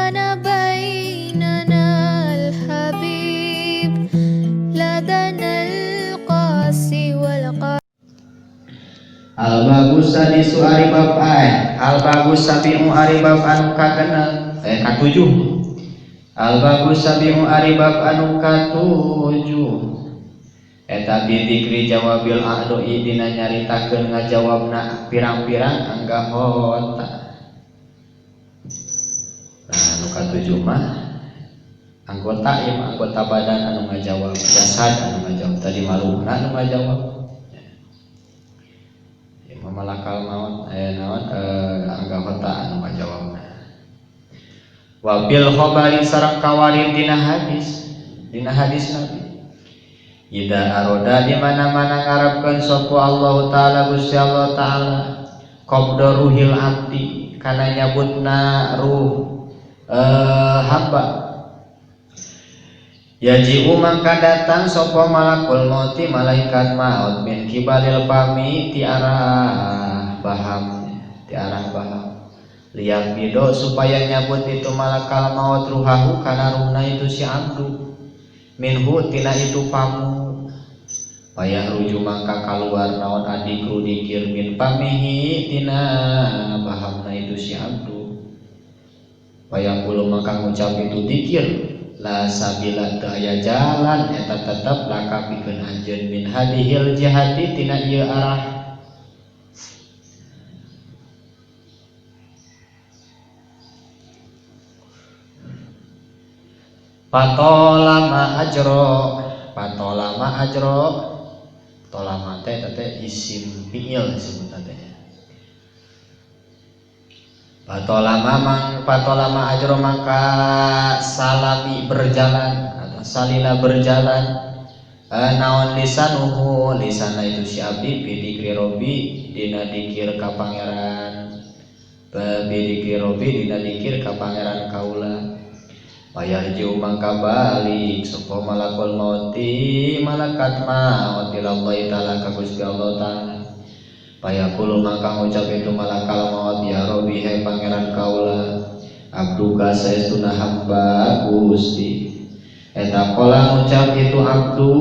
كان بيننا الحبيب لدنا القاسي والقاسي. Al-bagus sadisu aribab al-bagus sabi'u aribab anu kagenep katujuh. Al-bagus sabi'u aribab anu katujuh eta bidzikri jawabil a'doi dina nyaritakeun ngajawabna pirang-pirang anggota. Nah anu katujuh mah anggota ieu anggota badan anu ngajawab, jasad anu ngajawab, tadi maluhna anu ngajawab. Malakal maut naon anggota anu ngajawabna. Wa bil khabari sareng kawarin dina hadis Nabi. Ida aroda di mana-mana ngarepkeun sapa Allah taala Gusti Allah taala qabda ruhil abdi kana nyabutna ruh hamba. Yaji'u mangka datang sapa malakul mauti malaikat maut min kibalil pami ti arah baham liang bido supaya nyabut itu malakal maut ruhahu kana ruhna itu si abdu minhu tina itu pamu payah ruju mangka kaluar naon adikru dikir min pamihi tina bahamna itu si abdu payah bulu mangka ngucap itu dikir la sabila teu aya jalan eta tetep laka pikeun anjeun min hadihil jihati tina ieu arah. Patolama ajro tolama teh isim fiil disebutna teh. Patolama ajro maka salami berjalan atau salila berjalan naon lisanuhu lisana itu si abdi bidikri robi dina dikir ka pangeran bidikri robi dina dikir ka pangeran kaula payah jiu mangka balik sapa malakul mauti malakat maut ila Allah taala ka Gusti Allah taala. Payah kulu mangka ngucap itu malakal maut ya Rabbi hai pangeran kaula abduka saestuna hamba Gusti. Eta kala ngucap itu abdu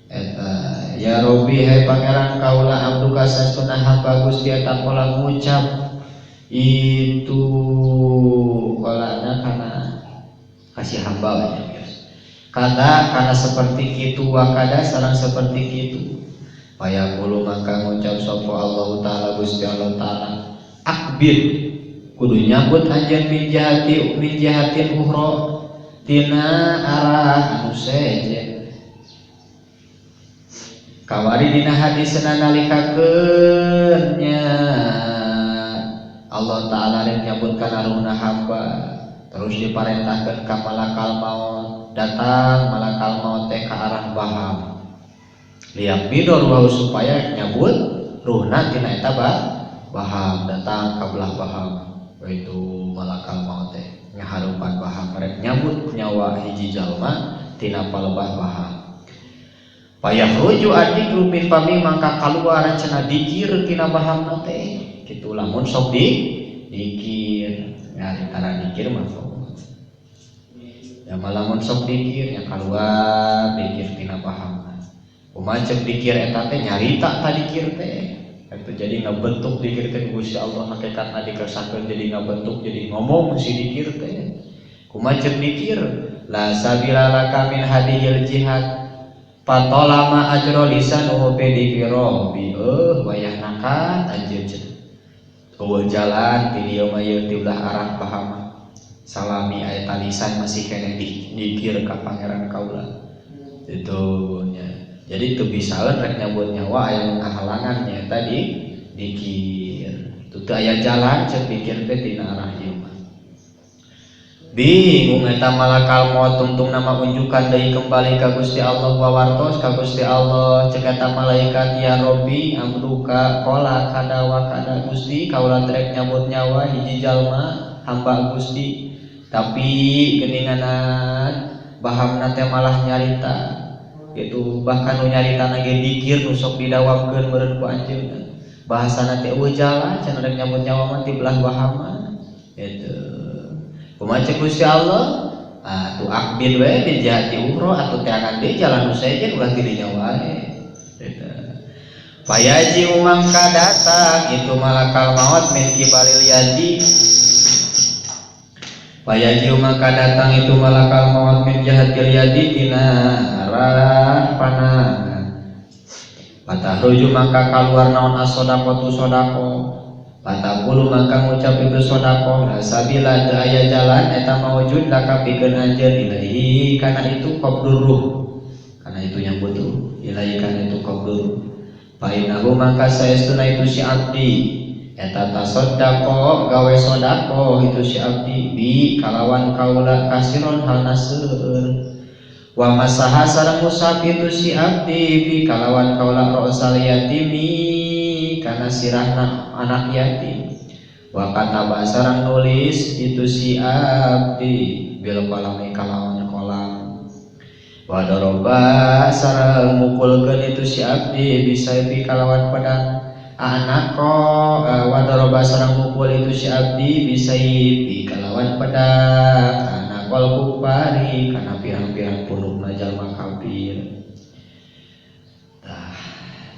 eta ya Rabbi hai pangeran kaula abduka saestuna hamba Gusti. Eta kala ngucap itu kalana kana kasih hamba karena seperti itu wakada sareng seperti itu payah bulu maka ngucap sapa Allah taala Gusti Allah taala akbir kudu nyambut anjeun min jahatin uhra tina arah anu sejen kawari dina hadisna nalikakeunnya Allah taala rek nyambutkan aruhna hamba terus diparentahkeun ka malakal maut datang malakal maut teh ka arah baham liang bidor wau supaya nyabut ruhna tina eta baham datang ka belah baham yaitu malakal maut teh ngaharupan baham rek nyabut nyawa hiji jalma tina palebah baham payah ruju adik rupin pami mangka kaluar cenah dikir tina baham teh kitu lamun sok dikir nyari dikir mah ya malamun sok dikir yang keluar dikir tina paham kumaha cek dikir eta teh nyarita ta dikir teh itu jadi ngabentuk dikir teh Gusti Allah hakikatna dikersahkeun jadi ngabentuk jadi ngomong si dikir teh kumaha cek dikir la sabila laka min hadhil jihad patolama ajro lisanuhu bidikiro bi wayah nakat anjeun eueuh jalan ti dieu mah ieu ti ulah arah paham salami ayat talisan masih kena dikir ka pangeran kaula itu nya. Jadi itu bisa rek nyambut nyawa aya ngahalangannya tadi dikir itu teh aya jalan cek dikir teh tina arah ieu mah bingung eta malakal maut tungtung nama unjukan deui kembali ka Gusti Allah wawartos ka Gusti Allah cek eta malaikat ya Rabbi amruka qala kada wa kada Gusti kaula rek nyambut nyawa hiji jalma hamba Gusti tapi geninganan bahamna teh malah nyarita gitu bahkan nu nyarita ge dikir nu sok didawamkeun meureun ku anjeunna bahasana teh eueuh jalan cenah rek nyambut nyawa mah ti belah bahama gitu. Kumaha cek Gusti Allah? Tu akbil we di jihati umroh atuh teangan deui jalan nu sejen ulah ti dinya wae. Gitu. Fayaji umangka datang itu malakal maut min kibalil yadi. Fayaji umangka datang itu malakal maut min jihatil yadi tina arah panangan. Patahruju maka keluar naon as-sodaqatu sodaqo. Pataqulu maka ngucap itu sodaqo. Sabila teu aya jalan eta maujud laka pikeun anjeun ilahi kana itu qabdur. Kana itu yang butuh ilahi kana itu qabdur. Fainahu maka saestuna itu si abdi eta tasoddaqo gawe sodaqo itu si abdi bi kalawan kaula kasiron hal naseur. Wa masaha sareng musab itu si abdi bi kalawan kaula rosal yatimi kana sirahna anak yatim. Wa kataba sareng nulis itu si abdi bil qalami kalawan kolam. Wa doroba sareng mukulkeun itu si abdi bisa bi kalawan pedang anako. Wa doroba sareng mukul itu si abdi bisa bi kalawan pedang anakol kupari kana pirang-pirang puluh jalma kafir.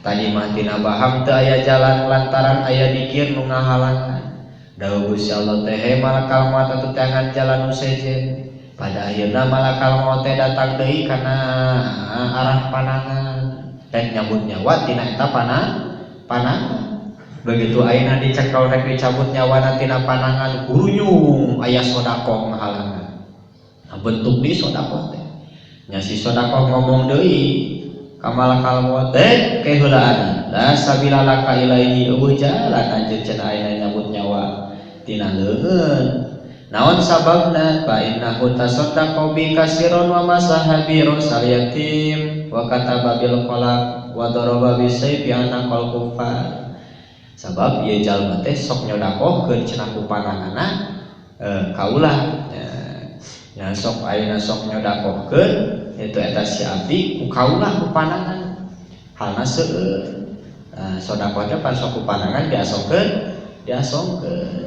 Tadi mah tina baham teu aya jalan lantaran aya dikir nu ngahalangan. Dawuh Gusti Allah teh malakal maut atuh teangan jalan nu sejen. Pada akhirnya malakal maut datang deui kana arah panangan dan nyambut nyawa tina eta panangan. Begitu ayeuna dicekal rek dicabut nyawana tina panangan gurunyung aya sodaqoh ngahalangan. Nah, bentuk di sodaqoh teh. Nya si sodaqoh ngomong deui ka malakal maut teh keheulaan la sabila laka ilaihi eueuh jalan anjeun cenah ayeuna nyambut nyawa tina leungeun. Naon sababna fa innahu tasaddaqu bi kasiron wa masahabi rosal yatim wa kataba bil qalam wa daraba bi sayfi anaqal kufar. Sabab ieu jalma teh sok nyodakohkeun cenah ku pananganna kaulah. Ya sok ayeuna sok nyodakohkeun itu eta si abdi ku kaulah ku panangan. Halna seueur. Sodakoh teh pan sok ku panangan diasongkeun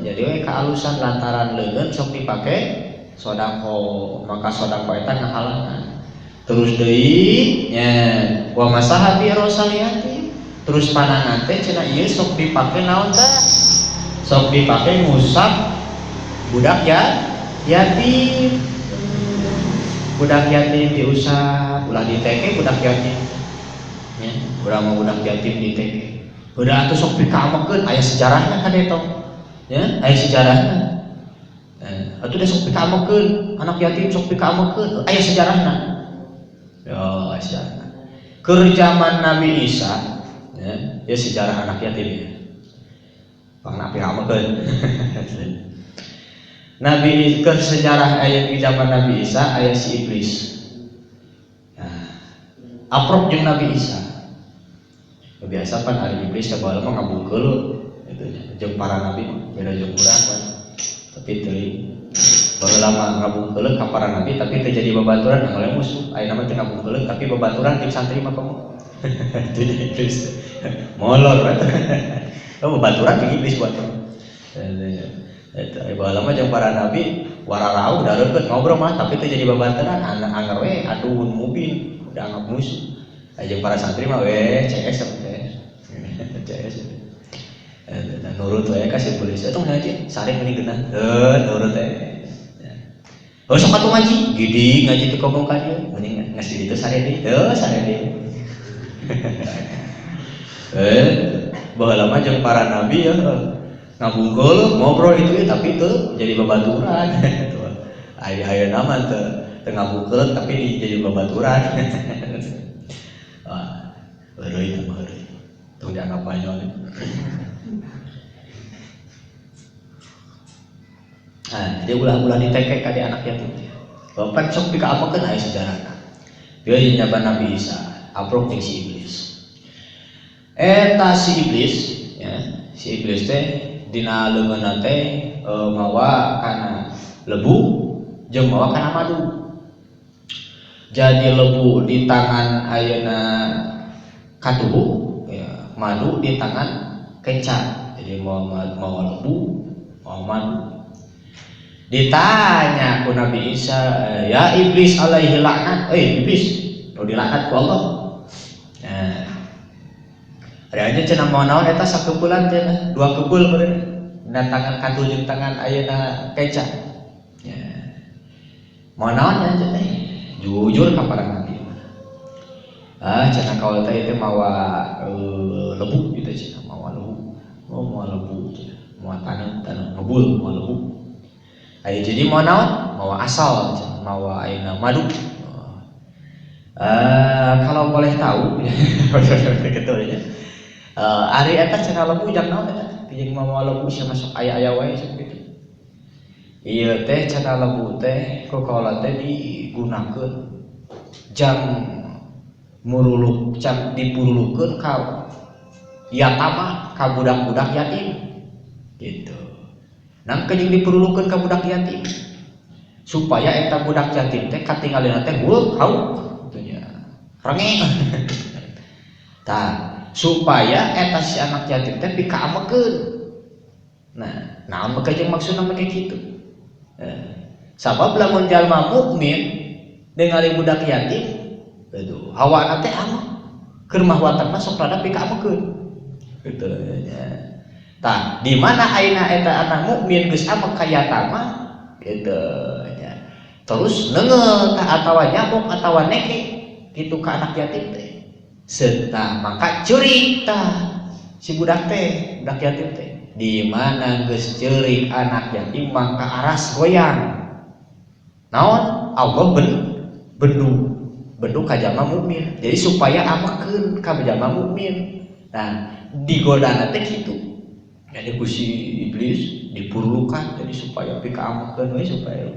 jadi we kaalusan lantaran leungeun sok dipake sodaqo maka sodaqo eta ngahalangan. Terus deui nya wa masahabi rosaliyati terus panangan teh cenah ieu sok dipake naon teh sok dipake ngusap budak yatim diusap ulah diteke budak yatim nya urang mah budak yatim diteke. Udah atuh sok pikamekeun aya sejarahna kade tong. Ya, aya sejarahna. Atuh da sok pikamekeun anak yatim sok pikamekeun aya sejarahna. Ya, sejarahna. Keur zaman Nabi Isa, ya sejarah anak yatim ya. Pangna pikamekeun. Nabi keur sejarah aya di zaman Nabi Isa aya si iblis. Nah, aprok jeung Nabi Isa. Biasa pan hari iblis coba mah ngabungkeul itu jeung para nabi beda jeung urang kan. Tapi teuing baheula mah ngabungkeul ka para nabi tapi teu jadi babaturan ngale musuh. Ayeuna mah teu ngabungkeul tapi babaturan jeung santri mah kamu. Itu iblis. Molor kan. Babaturan jeung iblis buat. Eta baheula mah jeung para nabi wararau dareukkeun ngobrol mah tapi teu jadi babaturan anger we aduun mubin udah anggap musuh. Ajeng para santri mah we CS CS nurut we ka si polisi atuh ngaji sare mending geunah nurut we sok atuh ngaji gidi ngaji teu kobong ka dieu mending ngas di ditu sare deui sare deui baheula mah jeung para nabi ya ngabungkeul ngobrol itu tapi teu jadi babaturan ayeuna mah teu ngabungkeul tapi jadi babaturan. Heureuy itu mah heureuy. Tong dianggap banyol. Jadi ulah-ulah diteke ka di anak yatim. Bapak sok dikaapakeun aya sejarahna. Dia nyaban Nabi Isa, aprok jeung si iblis. Eta si iblis, ya, si iblis teh dina leungeunna teh mawa kana lebu jeung mawa kana madu. Jadi lebu di tangan ayeuna katubuh ya, madu di tangan kencan. Jadi mau lebu, mau madu. Ditanya ku Nabi Isa, ya iblis alaihi laknat, iblis, lo dilaknat ku Allah. Nah, ada cenah mau naon eta sakepulan cenah, 2 kepul bener. Tangan katujung tangan ayeuna kencan. Ya. Mau naon cenah jujur ka para nabi. Cenah kaula teh mawa lebu gitu cenah, mawa lebu. Mau lebu cenah, mau tanam ngebul, mau lebu. Jadi mau naon? Mau asal, mau ayeuna madu. Kalau boleh tahu, gitu ya. Ari eta cenah lebu jang naon eta? Jeung mau lebu sia masuk aya-aya wae sakitu. Ieu teh cenah lebu teh ku kaula teh digunakeun jang muruluk, jang dipurulukeun ka yatama, ka budak-budak yatim. Gitu. Nang kejeng dipurulukeun ka budak yatim supaya eta budak yatim teh katingalina teh heuh hauk kitu nya rengeng. Tah supaya eta si anak yatim teh pikaamekeun. Nah, naon kejeng maksudna make kitu? Sabab lamun jalma mukmin ningali budak yatim, aduh hawana teh ameh keur mahwatan mah sok rada pikaamekeun. Kitu nya. Tah, di mana ayeuna eta anak mukmin geus ameh ka yatama gitu nya. Terus neungeut tah atawa nyamuk atawa neke kitu ka anak yatim teh. Serta maka ceurik tah si budak teh, budak yatim teh. Di mana geus ceurik anak yatim maka aras goyang. Naon? Allah bendu ka jalma mukmin. Jadi supaya amehkeun ka jalma mukmin. Nah, digodana teh kitu. Jadi ku si iblis dipurulukan jadi supaya pikaamekeun we supaya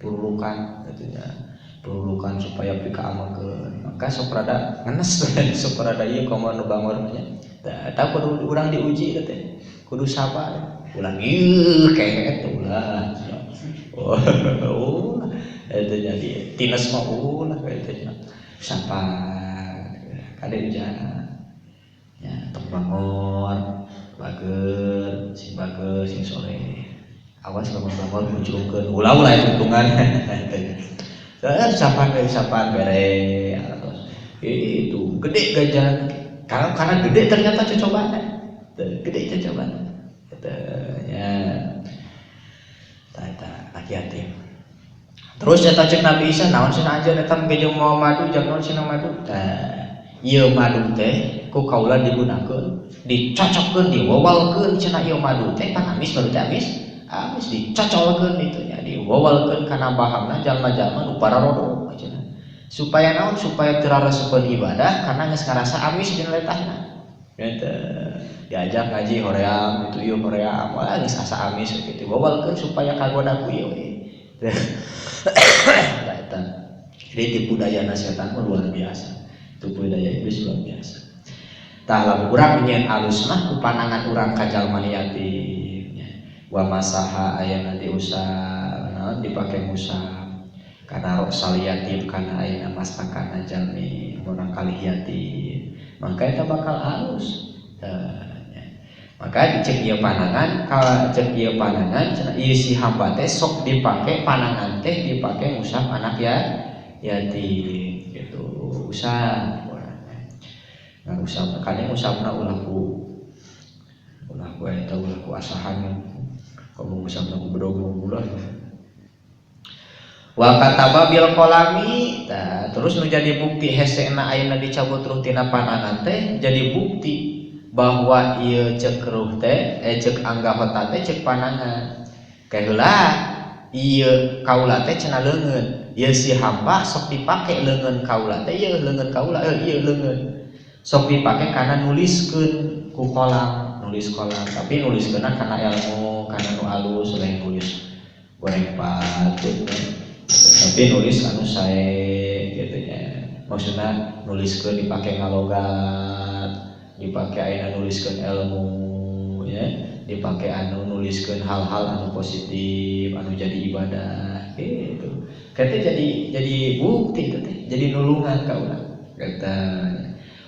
purulukan katanya. Purulukan supaya pikaamekeun. Maka sok rada ngenes sok rada ieu komo nu bangor nya. Tah kudu urang diuji teh. Kudu sabar. Ulang ieu keet ulah. Oh, eta jadi tines mah ulah eta nya. Sabar. Kade ujana. Ya, tok bangor. Bager, sing sore. Awas lamun munculkeun ulah-ulah hitungan. Sapan bere. Itu gede gajaran. Karena gede ternyata cocobana. Gede cocobana. Ya. Eta laki yatim. Terus eta cek Nabi Isa naon cenah aja eta mengejeng mau madu jang naon cenah madu. Ieu madu teh ku kaula digunakeun, dicocokkeun, diwawalkeun cenah ieu madu teh pan amis baru teh amis dicocolkeun itu nya, diwawalkeun kana bahamna jalma-jalma nu pararodo cenah. Supaya naon? Supaya teu rareseukeun ibadah karena geus ngarasa amis dina letahna. Eta diajak ngaji hoream itu ieu hoream, wah geus asa amis kitu. Diwawalkeun supaya kagoda ku ieu we. Eta. Jadi tipu dayana setan mah luar biasa. Tipu daya iblis luar biasa. Tah lamun urang nyen alus mah ku panangan urang ka jalma yatim. Wa masaha ayana diusah naon dipake musab. Kana roksal yatim kana ayana mastakana jalmi urang kalih yatim. Maka eta bakal alus. Maka cek ieu panangan, ka cek ieu panangan cenah ieu si hamba teh sok dipake panangan teh dipake musab anak yatim gitu. Usah nggak usah makanya usahna ulahku eta ulahku asahan kamu usahna ku bedogong bulan wa kataba bil qalami. Terus nu jadi bukti hesena ayeuna dicabut ruh tina panangan teh jadi bukti bahwa ieu cek ruh teh cek anggahota teh cek panangan kaheula ieu kaula teh cenah leungeun. Ieu si hamba sok dipake leungeun kaula teh ieu leungeun kaula ieu leungeun sok dipake kana nuliskeun ku kolam, nulis kolam tapi nuliskeunna kana ilmu kana nu alus lain nulis goreng patut tapi nulis anu sae gitu nya. Maksudna nuliskeun dipake ngalogat, dipake ayeuna nuliskeun ilmu ya, dipake anu nuliskeun hal-hal anu positif anu jadi ibadah gitu. Kata jadi bukti itu teh, jadi nulungan ka urang. Kata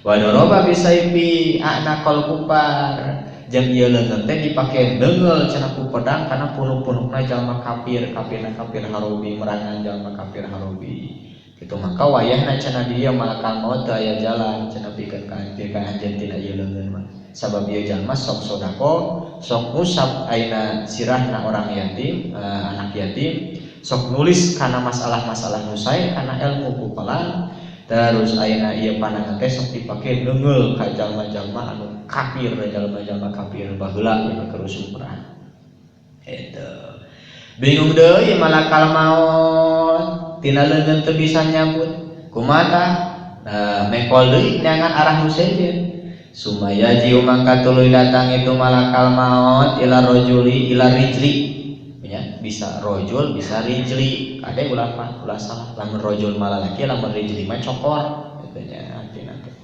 wa daraba bisayfi anaqal kufar. jeung ieu leungeun teh dipake deungel cenah ku pedang kana punuk-punukna jalma kafir harubi merangan jalma kafir harubi. Kitu maka wayahna cenah dia malakal maut teu aya jalan cenah pikeun ka anjeun tina ieu leungeun mah. Sabab ieu jalma sok sodako, sok ngusap ayeuna sirahna orang yatim, anak yatim, sok nulis kana masalah-masalah nu sae kana ilmu ku palang. Terus ayeuna ieu panangan teh sok dipake deungel ka jalma-jalma anu kafir, jalma-jalma kafir baheula anu kerusuhan. Eta. Bingung deui malakal maut tina leungeun teu bisa nyambut. Kumaha? Mekol deui neangan arah nu sejen. Sumaya jiu mangka tuluy datang itu malakal maut ila rojuli ila rijli. Ya, bisa rojul, bisa rijli. Kade ulah salah. Lamun rojul malah laki, lamun rijli mah cokor. Gitu nya artina teh.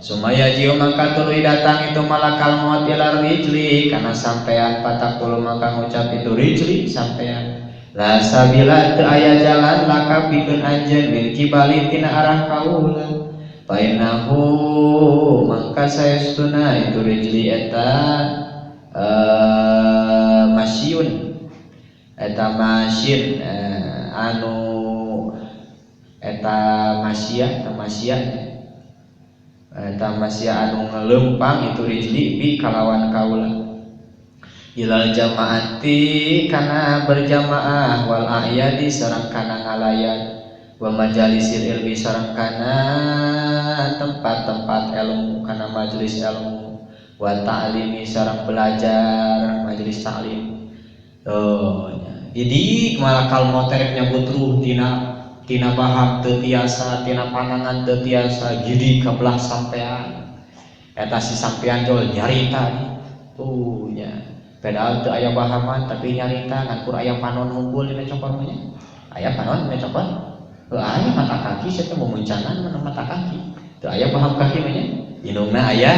Sumaya jiu mangka tuluy datang itu malakal maut ila rijli kana sampean patakul mangka ngucap itu rijli sampean. La sabila teu aya jalan laka pikeun anjeun min kibali tina arah kaula. Painahu mangka saestuna itu rijli eta masyun eta masyin anu eta masya anu ngelempang itu rijli bi kalawan kaula ilal jamaati kana berjamaah wal a'yadi sareng kana ngalayan wa majalisil ilmi sareng kana tempat-tempat ilmu kana majelis ilmu wa ta'limi sareng belajar majelis ta'lim. Jadi malakal maut rek nyabut ruh tina bahak teu tiasa tina panangan teu tiasa gidi ka belah sampean eta si sampean jol nyarita nya padahal teu aya bahaman tapi nyarita ngan kur aya panon unggul dina cokor mah aya panon dina cokor. Aya mata kaki saya memuncangan mana mata kaki. Teu aya paham kaki mah nya. Inungna aya.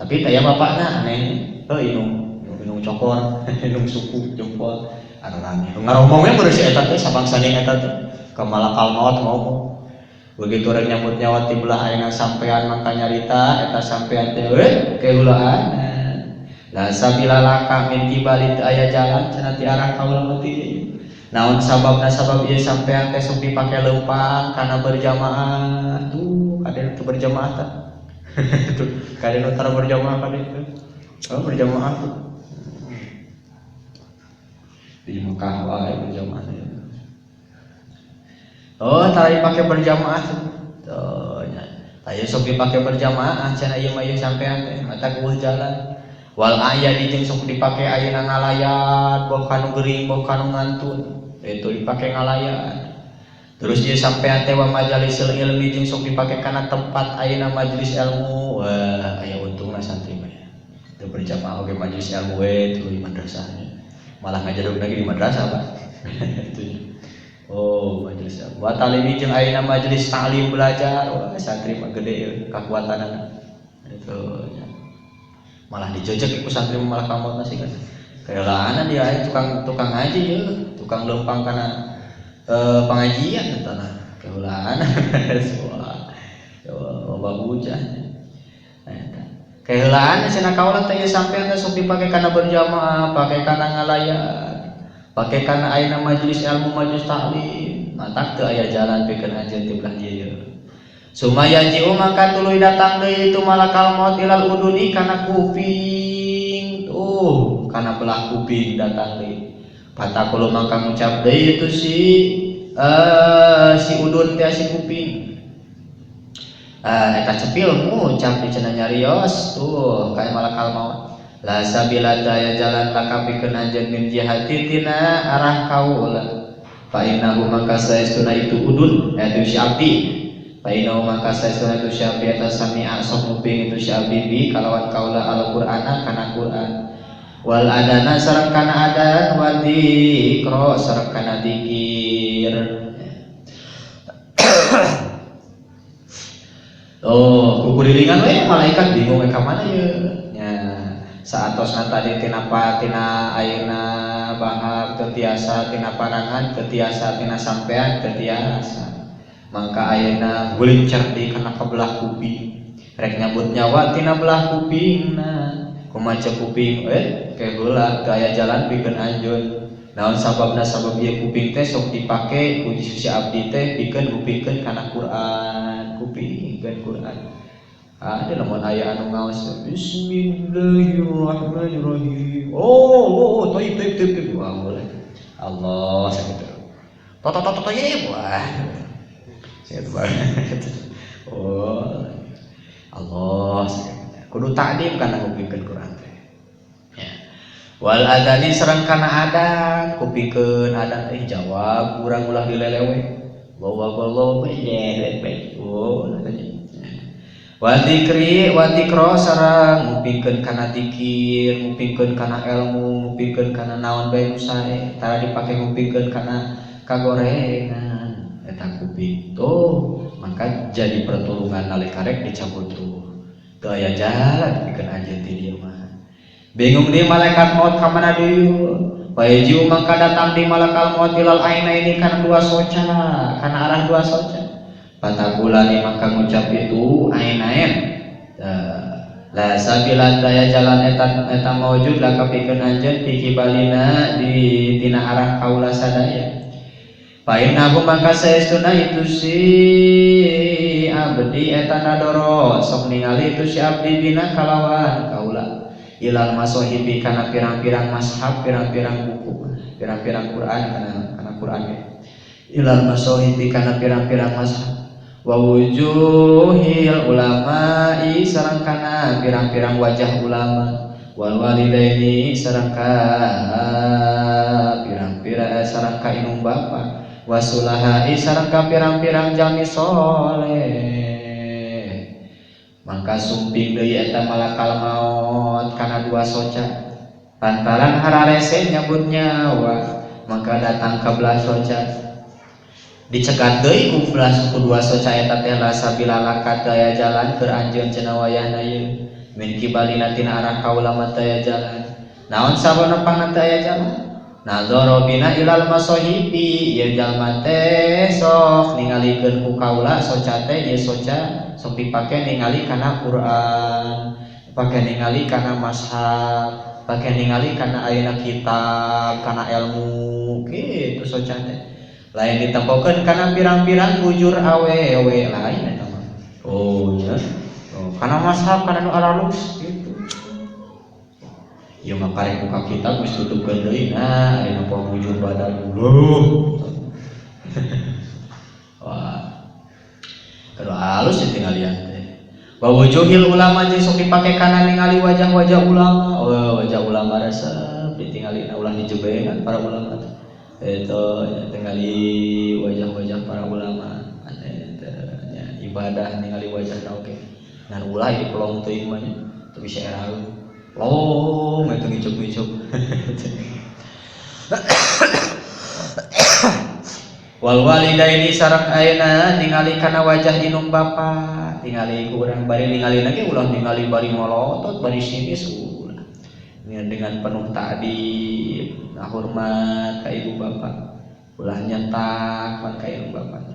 Tapi teu aya bapakna aneh. Inung cokor, inung suku jempol. Ararami. Ngaromongnya bener si eta teh sabangsana eta teh. Ka malakal maut ngomong. Begitu rek nyambut nyawa ti belah ayeuna sampean mangka nyarita eta sampean teh keulaan. La sabila laka min kibali teu aya jalan cenah ti arah kaula mati deui. Naon sababna sabab ieu sampean teh sok dipake leumpang kana berjamaah. Tuh, kade teu berjamaah tah. Tuh, kade nu tara berjamaah kade teh. Oh, berjamaah tuh. Di Mekah wae berjamaah. Oh, tara dipake berjamaah tuh. Tuh, nya. Aya sok dipake berjamaah cenah ieu mah ieu sampean teh mata kueuh jalan. Wal aya dijeng sok dipake ayeuna ngalayan, boh kanu geuring, boh kanu ngantun. Itu dipake ngalayan. Terus dia sampai teh wa majalisul ilmi jeung sok dipake kana tempat ayeuna majelis ilmu. Wah, aya untungna santri mah. Teu berjamaah oge majelis ilmu we tuluy madrasahnya. Malah ngajarog lagi di madrasah, Pak. Itu. Oh, majelis ilmu. Wa talimi jeung ayeuna majelis ta'lim belajar. Wah, santri mah gede kakuatanana. Itu. Malah dijojek ku santri malah kamot sih kan. Keulaanan dia aya tukang ngaji ye, tukang lempang kana pengajian eta keulaan. Loba bujang. Eta. Keulaan cenah kaula teh sampean teh sok dipake kana berjamaah, pake kana ngalayan, pake kana ayeuna majelis ilmu majelis taklim. Matak teu aya jalan pikeun anjeun ti belah ieu. Sumaya ji'u maka tuluy datang deui itu malakal maut ilal uduni kana kuping. Tuh, kana belah kuping datang deui. Patakulu maka ngucap deui itu si udun teh si kuping. Eta cepil ngucap di cenah nyarios tuh kae malakal maut. La sabila daya jalan laka pikeun anjeun min jihati tina arah kaula. Fa innahu maka saestuna itu udun eta si abdi. Paino maka saestuna itu syabi atas sami'a sok nguping itu syabi bi kalawan kaula al-Qur'ana kana Qur'an wal adana sareng kana adan wa dzikra sareng kana dzikir. Oh, kukurilingan we malaikat bingung ka mana ye. Nya saatosna tadi tina ayeuna bahar teu tiasa tina panangan teu tiasa tina sampean teu tiasa. Maka ayeuna gulincer di kana kabelah kuping rek nyabut nyawa tina belah kupingna kumaca kuping kayak heula gaya jalan pikeun anjeun naon sababna sabab ieu kuping teh sok dipake ku Gusti abdi teh pikeun ngupingkeun kana Quran kupingkeun Quran ada lamun aya anu ngaos bismillahirrahmanirrahim toib wah mulai Allah sakitu toto ye wah saya banget Allah kudu takdim kana ngupingkeun Quran teh ya wal adani sareng kana adan kupingkeun adan teh jawab urang ulah dilelewe bawa bae wa dzikra sareng ngupingkeun kana zikir ngupingkeun kana ilmu ngupingkeun kana naon bae nu sae tara dipake ngupingkeun kana kagorengan eta kuping tuh maka jadi pertulungan nalika rek dicabut tuh teu aya jalan pikeun anjeun ti dieu mah bingung di malaikat maut ka mana deui Paeju maka datang di malakal maut ilal aina ini kana dua soca kana arah dua soca patakulani maka ngucap itu ain la sabilan daya jalan eta maujud la kapikeun anjeun piki balina di tina arah kaula sadaya painahu maka saestuna itu si abdi eta nadoro sok ningali itu si abdi bina kalawan kaula ilal masohibi kana pirang-pirang mashab pirang-pirang buku pirang-pirang Quran kana Quran ilal masohibi kana pirang-pirang mashab wa wujuhil ulama'i sareng kana pirang-pirang wajah ulama wal walidaini sareng ka pirang-pirang sareng ka inung bapa wasulahai sareng ka pirang-pirang jami soleh mangka sumping deui eta malakal maut kana dua soca lantaran hararese nyabut nyawa maka datang ka belah soca dicegat deui ku belah suku dua soca eta teh rasa bilalakat daya jalan keur anjeun cenah wayahna ieu min kibalina tina arah kaula mah daya jalan naon sabana pangna daya jalan nadzara bina ilal masohibi ieu jalma teh sok ningalikeun ku kaula soca teh ieu soca sok dipake ningali kana Quran pake ningali kana mashab pake ningali kana ayeuna kitab kana ilmu kitu soca teh lain ditempokeun kana pirang-pirang bujur awewe lain eta mah ya kana mashab kana nu alalus gitu ya maka rek buka kitab geus tutupkeun deui nah ayeuna poe bujur badan dulu wah kalau halus ya tinggal lihat teh bahwa wujuhil ulama jeung sok dipake kana ningali wajah-wajah ulama wajah ulama resep ditingali ulah dijebengan para ulama itu ya, tingali wajah-wajah para ulama ya, ibadah ningali wajah oke ngan ulah di pelong teuing mah teu bisa eraeun long eta ngicuk-ngicuk wal walidaini sareng ayeuna ningali kana wajah inung bapa ningali ku urang bari ningali lagi ulah ningali bari molotot bari sinis ulah dengan penuh ta'dib hormat ka ibu bapa ulah nyentak man ka inung bapa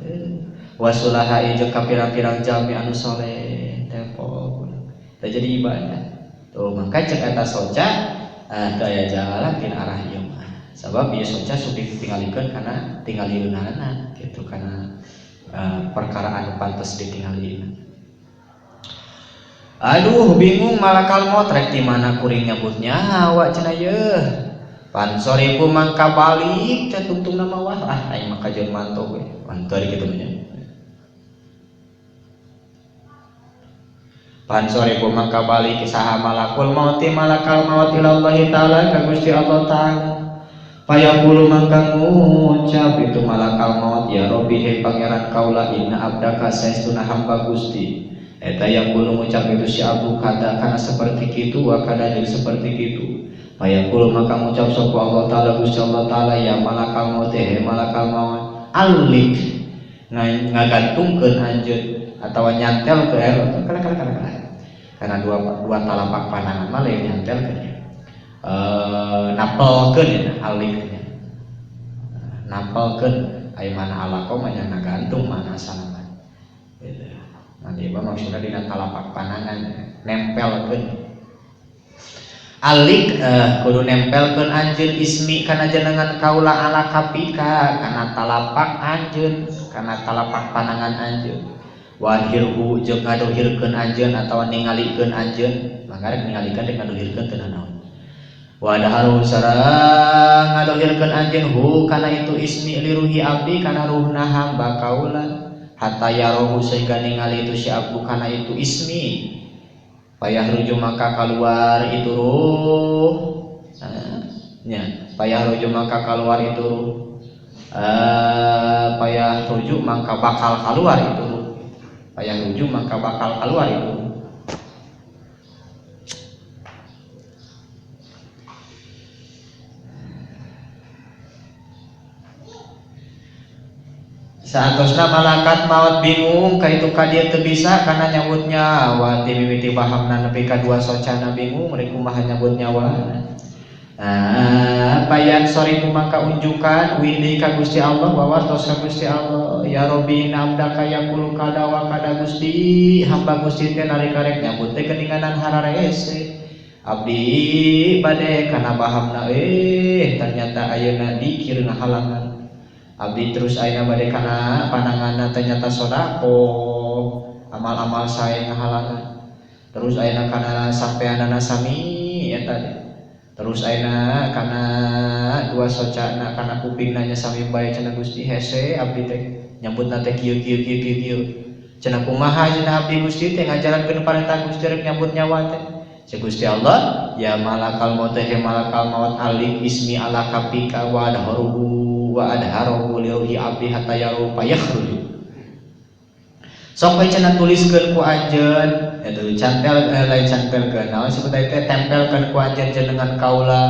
wasulaha jeung ka pirang-pirang jalmi anu saleh tempo teh jadi ibadah tuh maka cek eta soca daya jalan tina arah ieu sabab ieu soca sok ditingalikeun kana tingalieunana gitu kana perkara anu pantes ditingalieun aduh bingung malakal maut rek di mana kuring nyabut nyawa cenah yeuh pansoriku mangka balik teh tungtung nama wah aing mah kajeun manto we mantor kitu nya pansoriku mangka balik saha malakul maut malakal maut ila Allah taala ka Gusti Allah taala payaqulu mangka ngucap itu malakal maut ya Rabbi he pangeran kaula inna abdaka saestuna hamba Gusti eta yaqulu ngucap itu si abdu kada kana seperti kitu wa kada jadi seperti kitu payaqulu maka ngucap sapa Allah taala Gusti Allah taala ya malakal maut he malakal maut alik ngagantungkeun anjeun atawa nyantel ke karena dua telapak pandangan mah lain nyantelkeun napelkeun ya aliknya napelkeun aya mana alaqo mah nya gantung mana asana gitu Nah, dia maksudnya dina talapak panangan nempelkeun. Alik kudu nempelkeun anjeun ismi kana jenengan kaula ala kapika kana talapak anjeun kana talapak panangan anjeun. Wadhirhu jeung ngadohirkeun anjeun atawa ningalikeun anjeun. Mangga ningalikeun teh ngadohirkeun teu naon. Wadharu sareng ngadohirkeun anjeun hu kana itu ismi liruhi abdi kana ruhna hamba kaula. Hatta yarohu sehingga ningali itu si abdu kana itu ismi payah ruju maka keluar itu ruh payah ruju maka keluar itu ruh payah ruju maka bakal keluar itu ruh payah ruju maka bakal keluar itu ruh. Saatosna malakat maut bingung kaitu kadieu teu bisa kana nyabut nyawa ti mimiti pahamna nepi ka dua socana bingung mereka kumaha nyabut nyawa. Payan soriku maka unjukan wili ka Gusti Allah wawartos ka Gusti Allah ya Rabbi nabdaka yaqulu kada wa kada Gusti hamba Gusti teh nalika rek nyabut teh geuninganan hararese abdi bade kana pahamna ternyata ayeuna dikir ngahalangan. Abdi terus ayeuna bade kana pananganna ternyata sodako amal-amal saya ngahalangan. Terus ayeuna kana sampeanana sami eta terus ayeuna kana dua socana kana kupingna nya sami bae cenah Gusti hese abdi teh nyambutna teh kieu cenah kumaha cenah abdi Gusti teh ngajarankeun parentah Gusti rek nyambut nyawa teh si Gusti Allah ya malakal maut teh malakal maut alik ismi ala kapika wa adharuhu wa adharuhu liruhi abdi hatta yaru payakhruju. Sok we cenah tuliskeun ku anjeun eta cantel lain cantelkeun naon sebutna teh tempelkeun ku anjeun jenengan kaula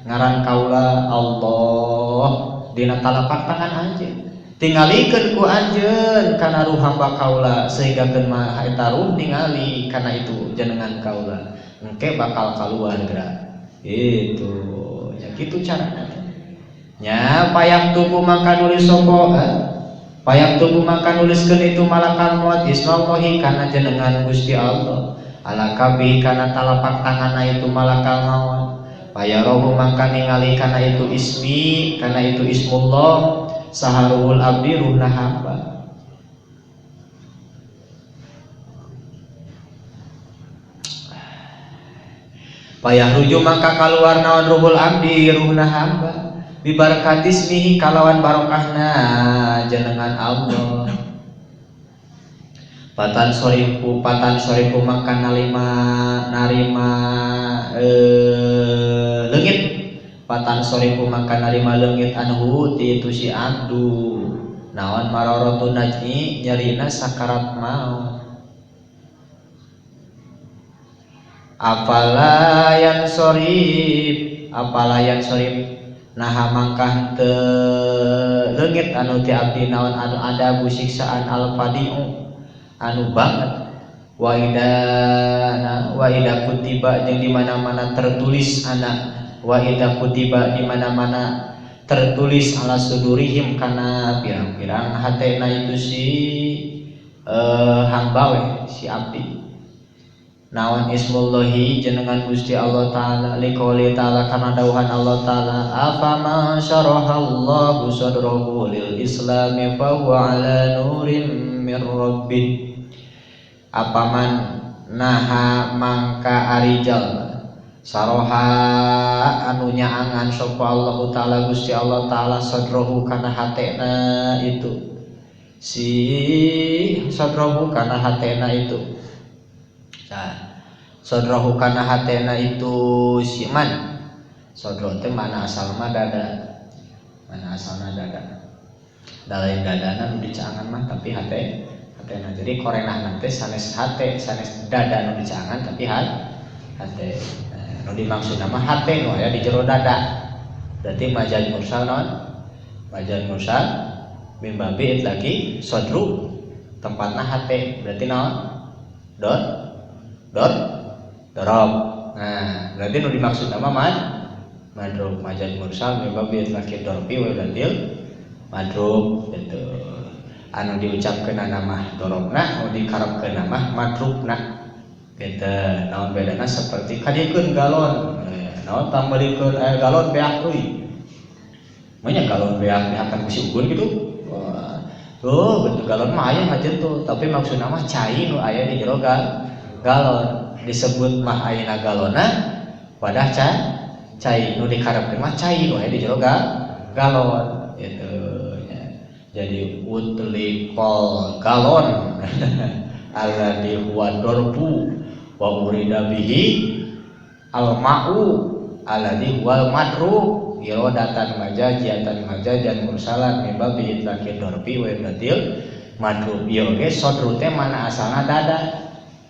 ngaran kaula Allah dina talapak tangan anjeun tingalikeun ku anjeun kana ruh hamba kaula sehingga keun mah eta ruh ningali kana itu jenengan kaula engke bakal kaluar geura itu ya kitu carana nya payak tubuh maka nulis soko payak tubuh maka nuliskeun itu malakal maut ismallahi kana jenengan Gusti Allah ala kabi kana talapak tanganna itu malakal maut payarohu maka ningali kana itu ismi kana itu ismullah saharuhul abdi ruhna hamba. Payah ruju maka keluar naon ruhul abdi ruhna hamba bibarakati ismihi kalawan barokahna jenengan Allah. Patan soriku maka narima leungit patan soriku maka narima leungit anu ti itu si abdu naon mararatu najmi nyarina sakarat maut. Apalayan sorib naha mangkah te leungit anu ti abdi naon anu ada busiksaan al-fadi'u anu banget wa ida kutiba jeung di mana-mana tertulis anak wa ida kutiba di mana-mana tertulis ala sudurihim kana pirang-pirang hatena itu si hamba we si abdi nawan ismullahi jenengan Gusti Allah taala liqouli taala karena dawuhan Allah taala afama syarahallahu sadrahu lil islami fa huwa ala nurim mir rabbih apaman naha mangka arijal saroha anu nyaangan sapa Allah taala Gusti Allah taala sadrahu kana hatena itu si sadrahu kana hatena itu sadrahu kana hatena itu si man sadro teh mana asalna dada mana asalna dada dalain dadana nu dicaangan mah tapi hatena jadi korenah nanti sanes hate sanes dada nu dicaangan tapi hate nu dimaksud nama hate nu aya di jero dada berarti majaz mursal non majaz mursal min babi lagi sadru tempatna hate berarti naon dorob. Nah, berarti nu dimaksud nama madrub majaz mursal min babi lagi dorbi wa ladil madrub gitu. anu diucapkeun mah dorobna, anu dikarepkeun mah madrubna. Gitu. Naon bedana seperti kadiekeun galon. Naon tambelikeun galon beak euy. Manya galon beak akan kusiukeun gitu. Oh, bentuk galon mah aya ngajen tuh, tapi maksudna mah cai nu aya di jero galon. Disebut mah ayeuna galona wadah cai nu dikarepkeun mah cai nu aya di jero galon gitu. Jadi utlikol galon alladhi huwa dorbu wa urida bihi al-ma'u alladhi huwal madru irodatan majajiatan majajan mursalan mimba bihi itlaqi dorbi wa ibnatil madru ieu ge sodru teh mana asalna dada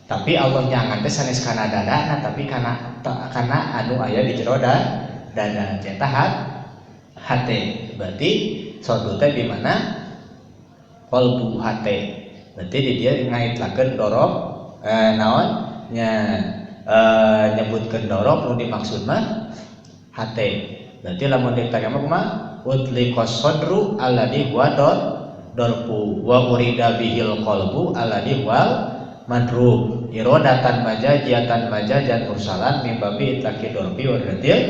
tapi Allah nyangan teh sanes kana dadana tapi kana anu aya di jero dada eta hate berarti sodru teh di mana qalbu hate berarti di dia ngaitlakeun dorob naon nya nyebutkeun dorob nu dimaksud mah hate berarti lamun ditanya mah utliqas sadru alladhi huwa dorbu wa urida bihil qalbu alladhi huwal madrub irodatan majajiatan majajan mursalan min babi itlaqi dorbi wa iratil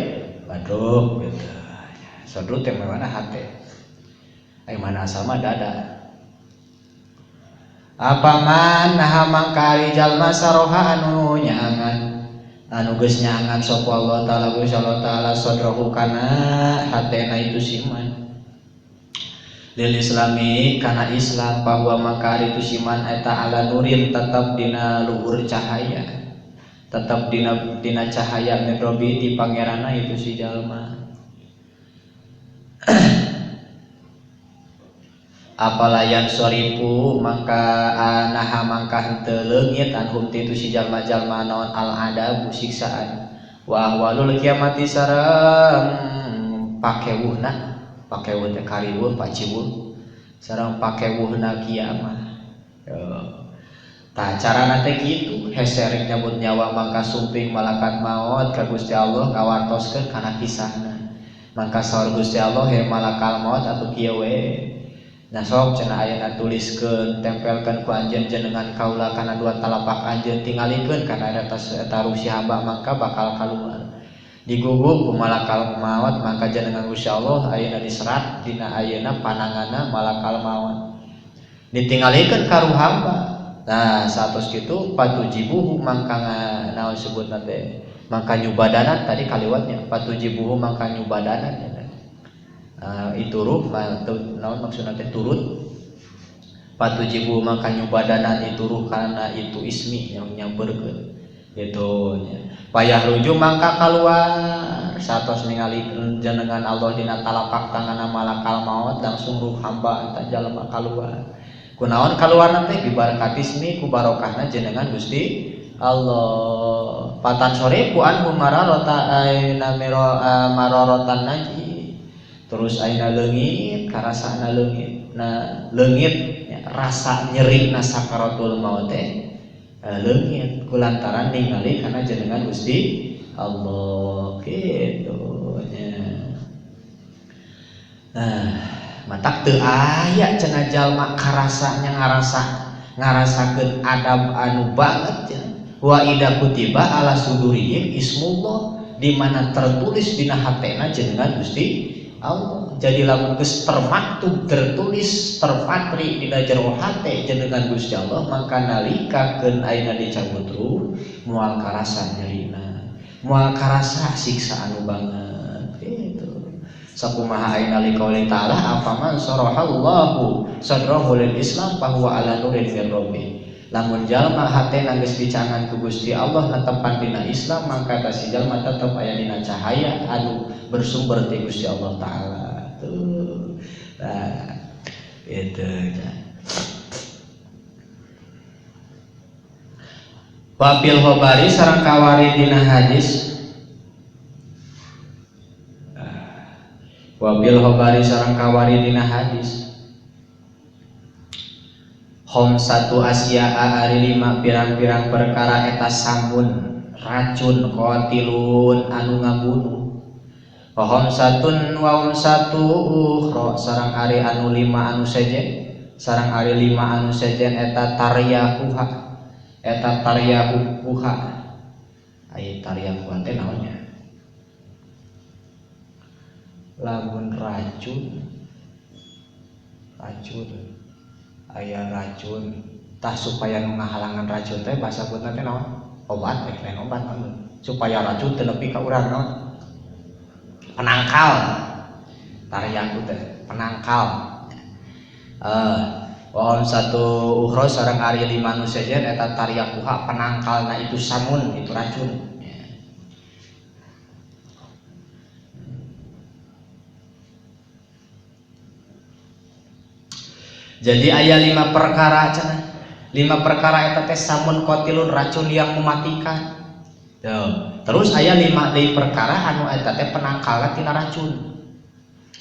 madrub gitu. Sadru teh mana hate ai mana asal mah dada. Apaman naha mangkari jalma saroha anu nyaangan anu geus nyaangan sapa Allah taala Gusti Allah taala sadrahu kana hatena itu siman lil islami kana Islam bahwa mangkari itu siman eta ala nurin tetap dina luhur cahaya tetap dina cahaya min robi di pangerana itu si jalma. Apalayan soripu maka naha mangka henteu leungit anhum ti itu si jalma-jalma naon al adabu siksaan wa ahwalul kiamati sareng pakewuhna pakewuh teh kariwuh paciwuh sareng pakewuhna kiamat tah carana teh kitu heserek nyabut nyawa mangka sumping malakat maut ka Gusti Allah ngawartoskeun kana kisahna mangka saur Gusti Allah he malakal maut atuh kieu we. Nah sok cenah ayeuna tuliskeun tempelkeun ku anjeun jenengan kaula kana dua talapak anjeun tingalikeun kana eta rusi hamba mangka bakal kaluar diguguk ku malakal maut mangka jenengan Gusti Allah ayeuna diserat dina ayeuna pananganna malakal maut ditingalikeun ka ruh hamba. Nah satos kitu patujibuhu mangka naon sebutna teh mangka nyubadanan tadi kaliwatnya patujibuhu mangka nyubadanan itu ruh naon maksudna teh turut patujibu maka nyubadanan itu ruh karena itu ismi yang nyamperkeun gitu nya payah rujuk mangka keluar satos ningali jenengan Allah dina talapak tanganna malakal maut langsung ruh hamba anta jalma keluar kunaon keluar teh bibarakat ismi ku barokahna jenengan Gusti Allah patan sore ku anhu mararata aina mararatan naji terus aina leungit karasana leungit nah leungit ya, rasa nyeri na sakaratul maut teh leungit kulantaran ningali kana jenengan Gusti Allah kitu nya. Nah matak teu aya cenah jalma karasanya ngarasakeun adab anu banget cenah wa ida kutiba ala sudurihim ismullah di mana tertulis dina hatena jenengan Gusti Allah. Jadi lamun geus termaktub tertulis terpatri dina jero hate jenengan Gusti Allah maka nalikakeun ayeuna dicabut ruh moal karasa nyerina moal karasa siksa anu banget gitu. Sakumaha ayeuna liqauli ta'ala afaman sarahallahu sadrahu lil Islam fa huwa ala nurin min rabbih. Lamun jalma hatena geus dicangan ku Gusti Allah netepan dina Islam mangka ta si jalma tetep aya dina cahaya anu bersumber ti Gusti Allah taala. Tuh. Nah, itu kan. Wabil khobari sareng kawari dina hadis. Wabil khobari sareng kawari dina hadis. Satu asya'a ari lima pirang-pirang perkara eta samun racun qatilun anu ngabunuh. Satun wa satu ukhra sareng ari anu lima anu seje sareng ari 5 anu sejen eta taryakuha. Eta taryakuha. Aya taryakuha teh naonnya? Lamun racun. Aya racun. Tah supaya ngahalangan racun teh bahasa putna teh naon? Obat, lain obat supaya racun teu nepi ka urang naon? Penangkal. Taryaku teh penangkal. Wahon satu uhro sareng ari 5 nu sejen eta taryakuha penangkalna itu samun, itu racun. Jadi aya 5 perkara cenah. 5 perkara eta teh samun qatilun racun yang mematikan. Terus aya 5 deui perkara anu eta teh penangkalna tina racun.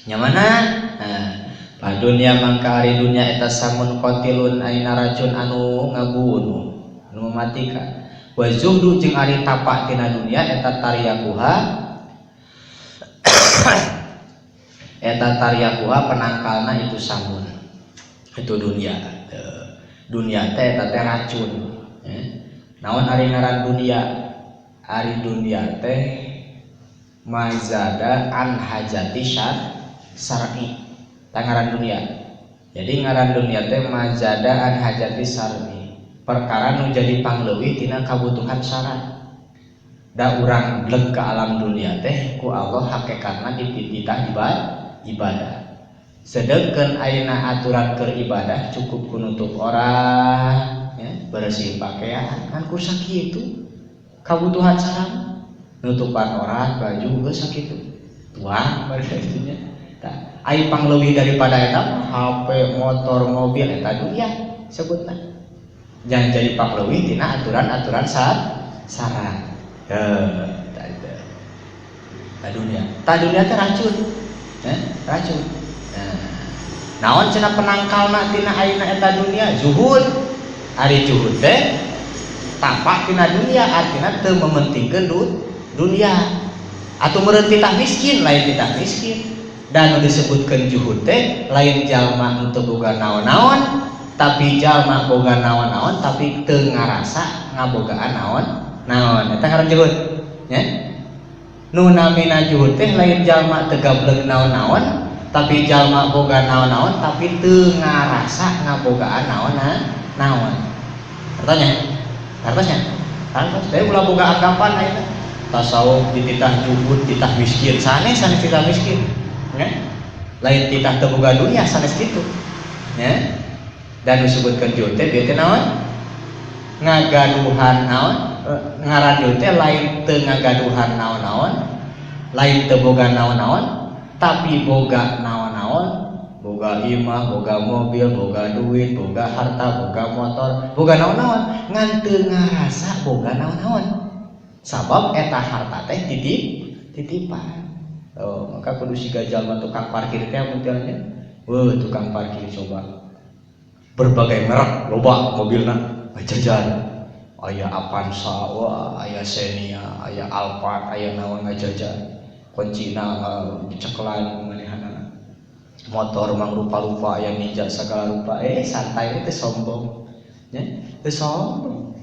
Nya mana? Padunya mangka ari dunya eta samun qatilun aina racun anu ngabunuh, anu mematikan. Wa zuhdu jeung ari tapak tina dunya eta taryakuha. Eta taryakuha penangkalna itu samun. Itu dunya. Dunya teh eta teh racun. Naon ari ngaran dunya? Ari dunya teh mazada an hajati syar'i. Ngaran dunia. Jadi ngaran dunia teh mazada an hajati syar'i. Perkara nu jadi pangleuwih tina kabutuhan syarat. Da urang bleg ka alam dunia teh ku Allah hakikatna dipititah ibadah. Sedengkeun ayeuna aturan keur ibadah cukup ku nutup orang, ya, bersih pakaian kan ku sakitu. Kabutuhan syarat nutupan orang baju geus sakitu. Tuang barengnya. Ai pangleuwih daripada eta HP, motor, mobil eta dunia sebutna. Jangan jadi pangleuwih tina aturan-aturan syarat. Ta dunia. Ta dunia teh racun. Racun. Naon cenah penangkalna tina ayeuna eta dunia? Zuhud. Ari zuhud teh tapak tina dunia artina teu mementingkeun dunia. Atuh meureun titah miskin lain titah miskin. Dan disebutkan juhud teh lain jalma untuk boga naon-naon tapi jalma boga naon-naon tapi teu ngarasa ngabogaan naon-naon eta ngaran juhud nya. Nu namina juhud teh lain jalma teu gableg naon-naon tapi jalma boga naon-naon tapi teu ngarasa ngabogaan naon-naon. Artosnya teh ulah boga anggapan ayeuna tasawuf dititah juhud titah miskin sanes titah miskin. Ya? Lain titah teu boga dunia sanes kitu. Ya? Dan disebutkan juhud teh bieu teh naon? Ngagaduhan naon? Ngaran juhud teh lain teu ngagaduhan naon-naon, lain teu boga naon-naon, tapi boga naon-naon, boga imah, boga mobil, boga duit, boga harta, boga motor, boga naon-naon, ngan teu ngarasa boga naon-naon. Sabab eta harta teh titipan. Maka kudu siga jalma tukang parkir teh muntelnya. Tukang parkir coba berbagai merek loba mobilna ngajajan. Aya Avanza, aya Xenia, aya Alphard, aya naon ngajajan. Kuncina diceklan manehana. Motor mang rupa-rupa aya Ninja segala rupa. Santai teh sombong. Nya, teu sombong.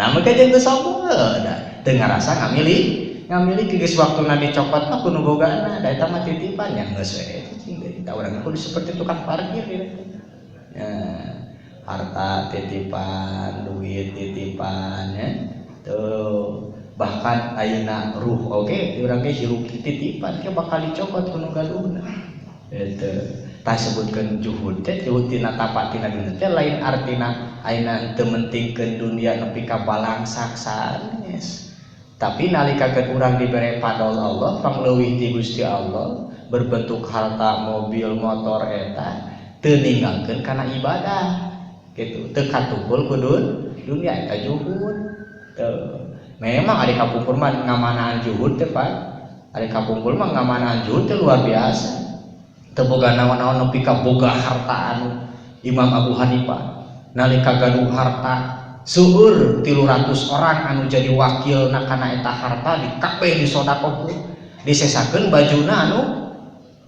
Nah, maka jeung teu sombong teu ngarasa ngamili geus waktuna dicopot mah kudu bogaana da eta mah titipan nya geus we cing da urang kudu seperti tukang parkir gitu. Harta titipan, duit titipan ya. Tuh bahkan ayeuna ruh oge urang ge hirup titipan ke bakal dicopot ku nu galuhna. Eta tah sebutkeun juhud teh juhud tina tapak tina dunya teh lain artina ayeuna teu mentingkeun dunia nepi ka balangsak sanes. Tapi nalika ke urang dibere padol Allah pangleuwih ti Gusti Allah berbentuk harta mobil motor eta teu ninggalkeun kana ibadah gitu teu katumpul ku dunia eta juhud. Memang ari kapungkur mah ngamanaan juhud teh Pak, ari kapungkur mah ngamanaan juhud teh luar biasa teu boga naon-naon nepi ka boga harta anu Imam Abu Hanifah nalika gaduh harta seueur 300 orang anu jadi wakil kana eta harta di kabeh disodakohkeun disesakeun bajuna anu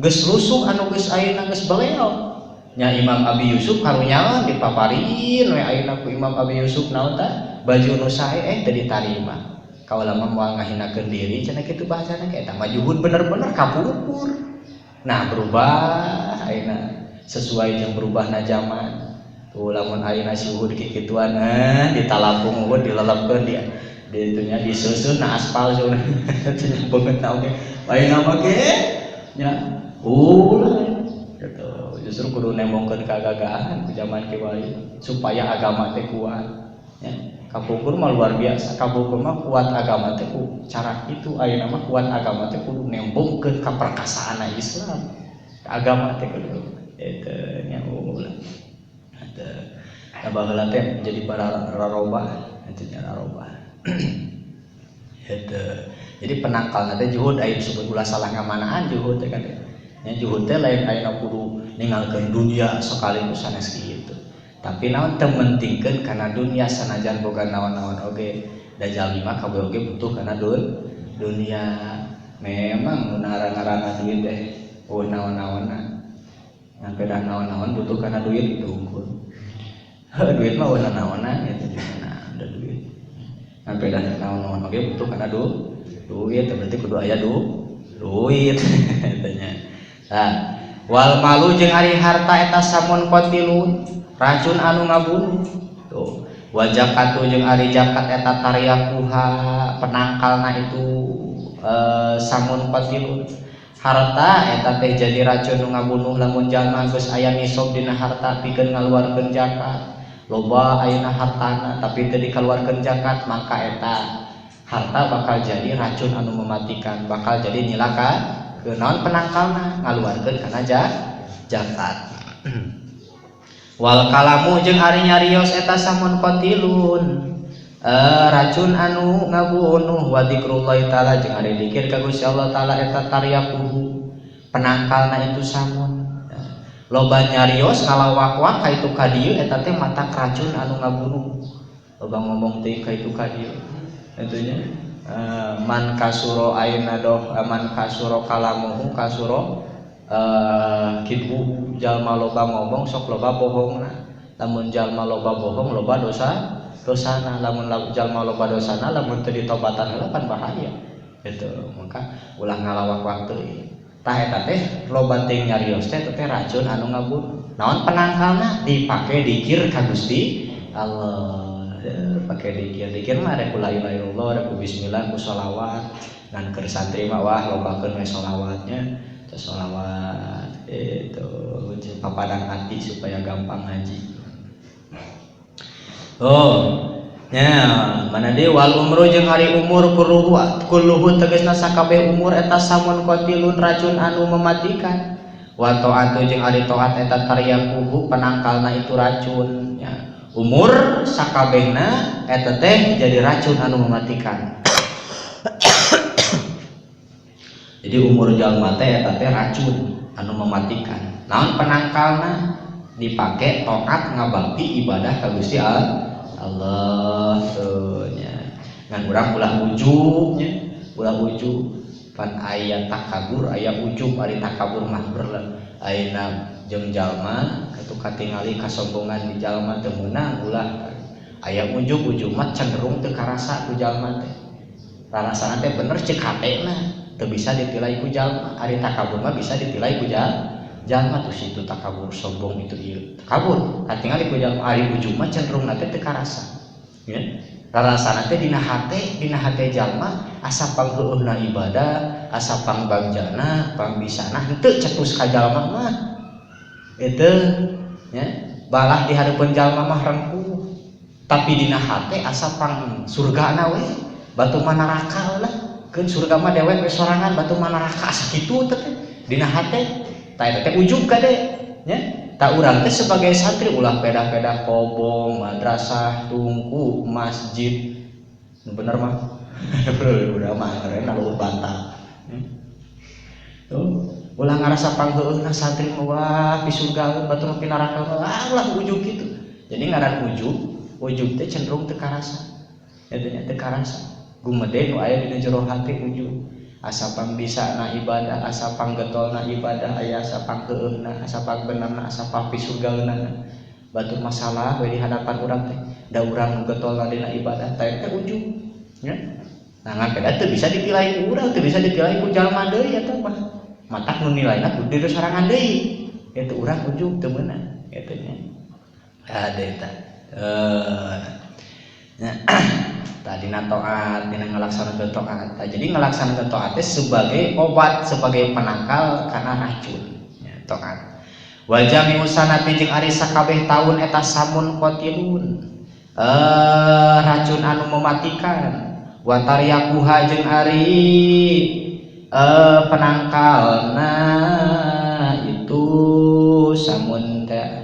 geus lusuh anu geus ayeuna geus beleol nya Imam Abi Yusuf karunya dipaparin we ayeuna ku Imam Abi Yusuf naon tah baju nu sae teu ditarima kaulama moal ngahinakeun diri cenah kitu bahasana ge eta mah juhud bener-bener kapungkur. Nah berubah ayeuna sesuai jeung berubahna zaman tuh lamun ayeuna juhud kikituan ditalapung uhud dilelepkeun dia ditunya disusun na aspal cenah banget na oge ayeuna mah ge nya ulah gitu. Justru kudu nemongkeun kagagahan ku zaman kiwari supaya agama teh kuat ya. Kapungkur mah luar biasa, kapungkur mah kuat agama teh ku cara itu ayeuna mah kuat agama teh kudu nembongkeun ka perkasaana Islam. Agama teh kudu eta nya ulah. Eta baheula teh jadi para rarobah, eta nya rarobah. Eta. Jadi penangkalna teh juhud aya disebut ulah salah ngamanaan juhud teh kan. Nya juhud teh lain ayeuna kudu ninggalkeun dunia sekaligus sanes kitu. Tapi naon teu mentingkeun kana dunia sanajan boga naon-naon oge. Da jalmi mah kabeh oge butuh kana dunia. Memang mun ngarang-ngarang duit teh naon-naonna. Nyampe dah naon-naon butuh kana duit itu unggul. Duit mah weuna naonna eta juga ada duit. Nyampe dah naon-naon oge butuh kana duit berarti kudu aya duit eta nya. Nah, wal malu jeung ari harta eta samun qatilun racun anu ngabunuh tuh wajakatu jeung ari zakat eta tariyakuha penangkalna itu samun qatilun harta eta teh jadi racun nu ngabunuh lamun jalma geus aya nisab dina harta pikeun ngaluarkeun zakat loba ayeuna hartana tapi teu dikaluarkeun zakat maka eta harta bakal jadi racun anu mematikan bakal jadi nyilaka kenaon penangkalna ngaluarkeun kana zakat. Wal kalamu jeung ari nyarios eta samun qatilun racun anu ngabunuh wa dzikrullahi taala jeung ari zikir ka Gusti Allah taala eta taryakuhu penangkalna itu samun loba nyarios ngalawak-wak ka itu ka dieu eta teh matak racun anu ngabunuh loba ngomong teh ka itu ka dieu atunya man kasuro ayeuna doh man kasuro kalamuhu kasuro kidbu jalma loba ngomong sok loba bohongna lamun jalma loba bohong loba dosana lamun jalma loba dosana lamun teu ditobatan heula pan bahaya gitu. Maka ulah ngalawak waktu tah eta teh loba teuing nyarios teh racun anu ngabunuh naon penangkalna dipake dikir ka Gusti Allah. Pakai dikir mah rek la ilaha illallah rek bismillah ku sholawat ngan keur santri mah wah lobakeun we sholawatnya teh sholawat itu papadan hati supaya gampang ngaji. Ya mana deui wal umru jeung hari umur kulluhu tegasna sakabeh umur eta samun qatilun racun anu mematikan wa taatu jeung ari taat eta taryakuhu penangkalna itu racun ya. Umur sakabehna eta teh jadi racun anu mematikan. Jadi umur jalma teh eta teh racun anu mematikan. Naon penangkalna dipake taat ngabakti ibadah ka Gusti Allah tuh nya. Ngan urang ulah ujubnya, ulah ujub pan aya takabur, aya ujub ari takabur mah berle. Ayeuna jeung jalma atuh katingali kasombongan di jalma teu meunang ulah aya ujub-ujub mah cenderung teu karasa ku jalma teh. Rasana teh bener ceuk hatena teu bisa ditilai ku jalma. Ari takabur mah bisa ditilai ku jalma tuh situ takabur sombong itu ieu. Takabur katingali ku jalma ari ujub mah cenderung teh teu karasa. Ya. Rasana teh dina hate jalma asa pangheueuhna ibadah, asa pangbagjana, pangbisana henteu cetus ka jalma mah. Itu ya balah di hadapan jalma mah rengkuh tapi dina hate asa pang surgana we batu manaraka lah keun surga mah dewek we sorangan batu manaraka asa kitu teh dina hate tah eta teh ujub kade nya ta urang teh sebagai santri ulah pedah-pedah kobong madrasah tungku masjid bener mah udah mah keren lalu bantah tuh ulah ngarasa pangheueuna santri mah di surga batu nepi neraka ulah ujub kitu. Jadi ngaran ujub teh cenderung teu karasa. Eta nya teu karasa. Gumede nu aya dina jero hati ujub. asa pambisa na ibadah, asa panggetol na ibadah, aya asa pangkeuna, asa pangbenerna, asa papisurgaeuna. Batur masalah we di hadapan urang teh, da urang nu getolna dina ibadah teh ujug nya. Nah ngapeda teu bisa dipilai ku urang, teu bisa dipilai ku jalma deui eta mah. Matak nu nilaina kudu di sorangan deui. Eta urang ujug teu meunang eta nya. Ada eta. Tadi toat, dina ngelaksanakeun toat. Jadi ngelaksanakeun toat sebagai obat, sebagai penangkal karena racun. Ya, toat. Wa jami'u sanati jeung ari sakabeh taun eta samun qatilun. Racun anu mematikan. Wa taryaquha jeung ari penangkalna itu samun teh.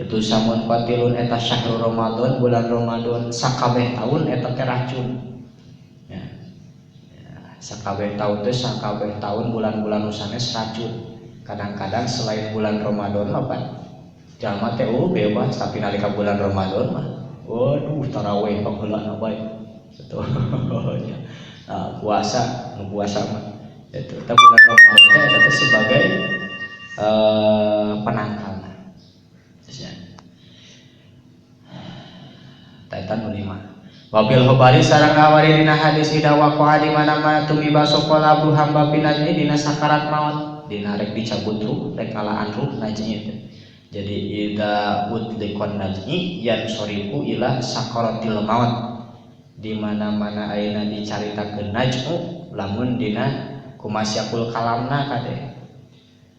Itu samun qatilun eta syahrul Ramadan, bulan Ramadan sakabeh taun eta teh racun. Ya. Sakabeh taun teh sakabeh taun bulan-bulan nu sanes racun. Kadang-kadang selain bulan Ramadan apa? Jalma teh bebas, tapi nalika bulan Ramadan mah waduh tarawih paheulana bae. Betul. Nah, puasa mah. Itu bulan Ramadan teh eta sebagai penangkal. Taitan 5. Wabil khabari sareng awari dina hadis ida waqa'a di mana-mana tumiba sokola abu hamba pinajni dina sakarat maut, dina rek dicabut ruh, rek ngalaan ruh najni teh. Jadi ida utlikon najni yan soriku ila sakaratil maut. Di mana-mana ayeuna dicaritakeun najmu lamun dina kumasyakul kalamna kade.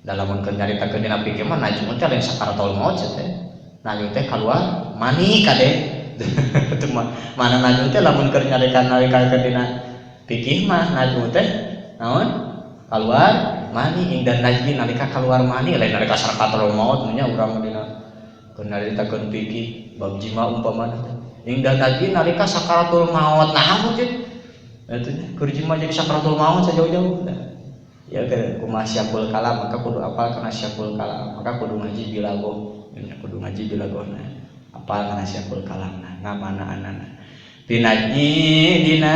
Dalamun keur nyaritakeun dina pikir mah najmu teh lain sakaratul maut teh. Najmu teh kaluar mani kade. Itu mana najmu teh lamun keur nyaritakeun nalika dina pikir mah najmu teh naon keluar mani ingdan najmi nalika keluar mani lain nalika sakaratul maut nya urang dina keur nyaritakeun pikir bab jima umpamana ingdan najmi nalika sakaratul maut nah mungkin eta keur jima jadi sakaratul maut sajauh-jauh ya ke kumasyakul kalam maka kudu apal kana syakul kalam maka kudu ngaji bilagoh kudu ngaji bilagohna apal kana syakul kalamna ngamana anana pinajni dina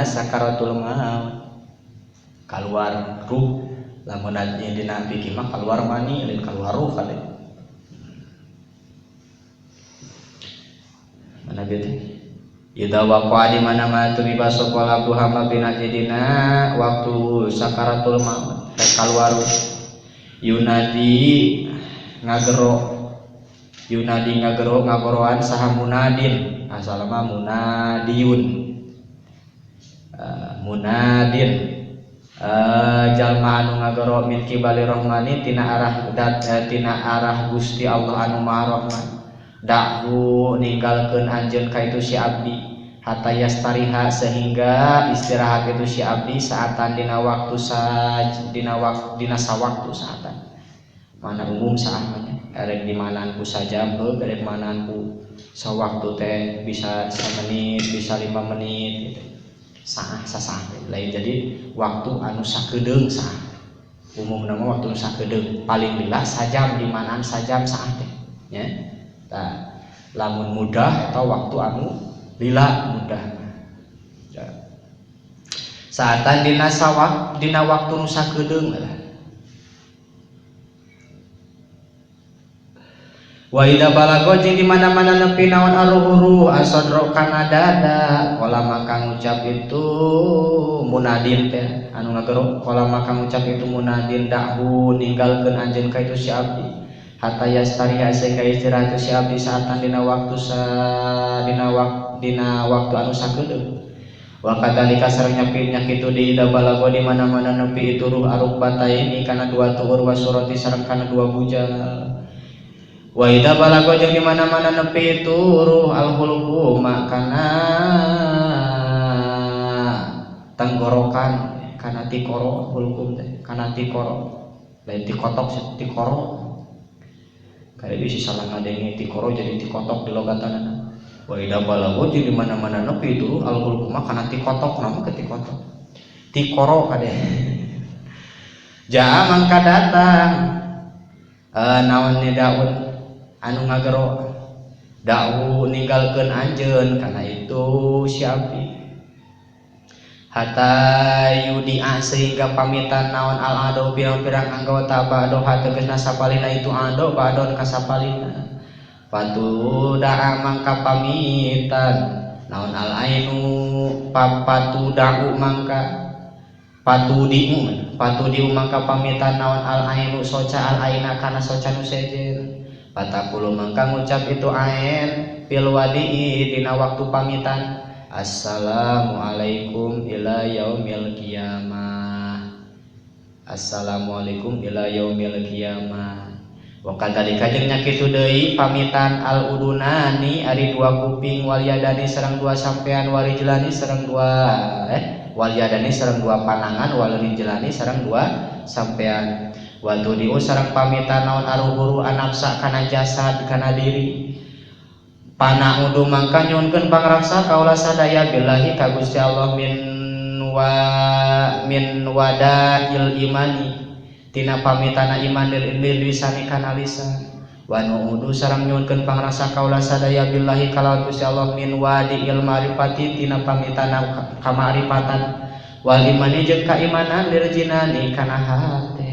sakaratul maut keluar ruh lamun najni dina pikir mah keluar mani lain keluar ruh kali mana gitu ida waqa'a di mana-mana tumiba sokola abu hamba pinajni dina waktu sakaratul maut rek keluar ruh yunadi ngagero ngagoroan saha munadin asalna munadiun munadin jalma anu ngagero min kibali rahmani tina arah Gusti Allah anu Maha Rahman dakhu ninggalkeun anjeun ka itu si abdi hatta yastariha sehingga istirahat itu si abdi saatan dina waktu dina sawaktu saatan mana umum saatnya erek di manaan ku sajam erek manaan ku sawaktu teh bisa 1 menit bisa 5 menit gitu. Sasaah lain jadi waktu anu sakedeung saat umum nama waktu sakedeung paling lila sajam di manaan sajam saat teh ya tah lamun mudah atau waktu anu lila mudah ya. Saatan dina waktu nu sakedeung lah. Wa ida balago jeung di mana-mana nepi naon aruhuru asadro kana dada kala maka ngucap itu munadin teh anu ngagero kala maka ngucap itu munadin dahu ninggalkeun anjeun ka itu si abdi hatta yastariha sehingga istirahat itu si abdi saatan dina waktu anu sakedeung wa kadzalika sareng nya kitu di ida balago di mana-mana nepi itu ruh arub bataini kana 2 tuur wa surati sareng kana 2 bujal. Wa idza balago jeung di mana-mana nepi itu ruh al-hulqu makana tenggorokan kana tikoro hulqum teh kana tikoro lain tikotok tikoro kali bisi salah ngadenge tikoro jadi tikotok di logatanana wa idza balago jeung di mana-mana nepi itu ruh al-hulqu makana tikotok namun ke tikotok tikoro kade jaa mangka datang naon ni daun anu ngagero dahu ninggalkeun anjeun kana itu si abdi hatta yudia sehingga pamitan naon al ado pirang-pirang anggota ba'do hategesna sapalina itu ado ba'don kasapalina patu da'a mangka pamitan naon al ainu patu da'u mangka patu diu mangka pamitan naon al ainu soca al aina kana soca nu sejer patakulu mangka ngucap itu ain fil wadi'i dina waktu pamitan Assalamualaikum ila yaumil qiyamah. Assalamualaikum ila yaumil qiyamah. Wa kadzalika jeung nya kitu deui pamitan al udunani ari dua kuping wal yadani sareng dua sampean wal rijlani sareng dua wal yadani sareng dua panangan wal rijlani sareng dua sampean. Wa tudiu sareng pamitan naon aruhuru anafsa kana jasad kana diri. Pana udu mangka nyunkeun pangraksa kaula sadaya billahi ka Gusti Allah min wadail imani tina pamitana iman lil lisani kana lisan wa nuudu sareng nyunkeun pangraksa kaula sadaya billahi kalawan Gusti Allah min wadiil ma'rifati tina pamitana kamarifatan wal imani jeung kaimanan lil jinani kana hate.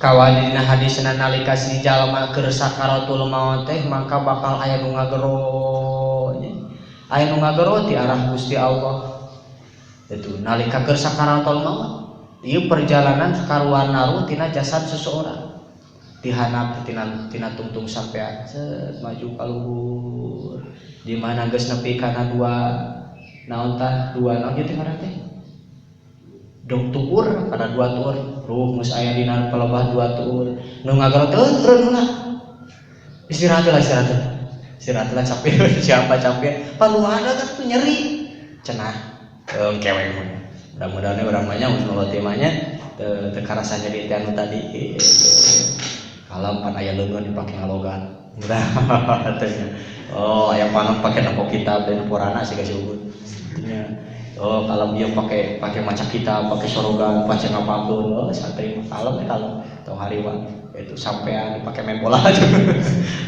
Kawadina hadisna nalika si jalma keur sakaratul maut teh maka bakal aya nu ngagero aya nu ngagero ti arah Gusti Allah. Itu nalika keur sakaratul maut ieu perjalanan karuan naruh tina jasad seseorang dihanap tina tungtung sampean maju ka luhur di mana geus nepi kana dua naon tah dua naon teh ngaran teh dong tuur pada dua tuur ruh mus aya dina pelebah dua tuur nu ngagero teu lah istirahat lah capek siapa capek palu ada kan tuh nyeri cenah keweng mudah-mudahan urang mah nya mun temanya teu karasa nyeri teh anu tadi kalau pan aya leungeun dipake ngalogan mudah teh aya panon pake napo kitab dan porana sih ka suhun kalau dia pakai macam kita pakai sorogan pakai apapun santai kalem tau hariwan itu sampean dipakai main bola aja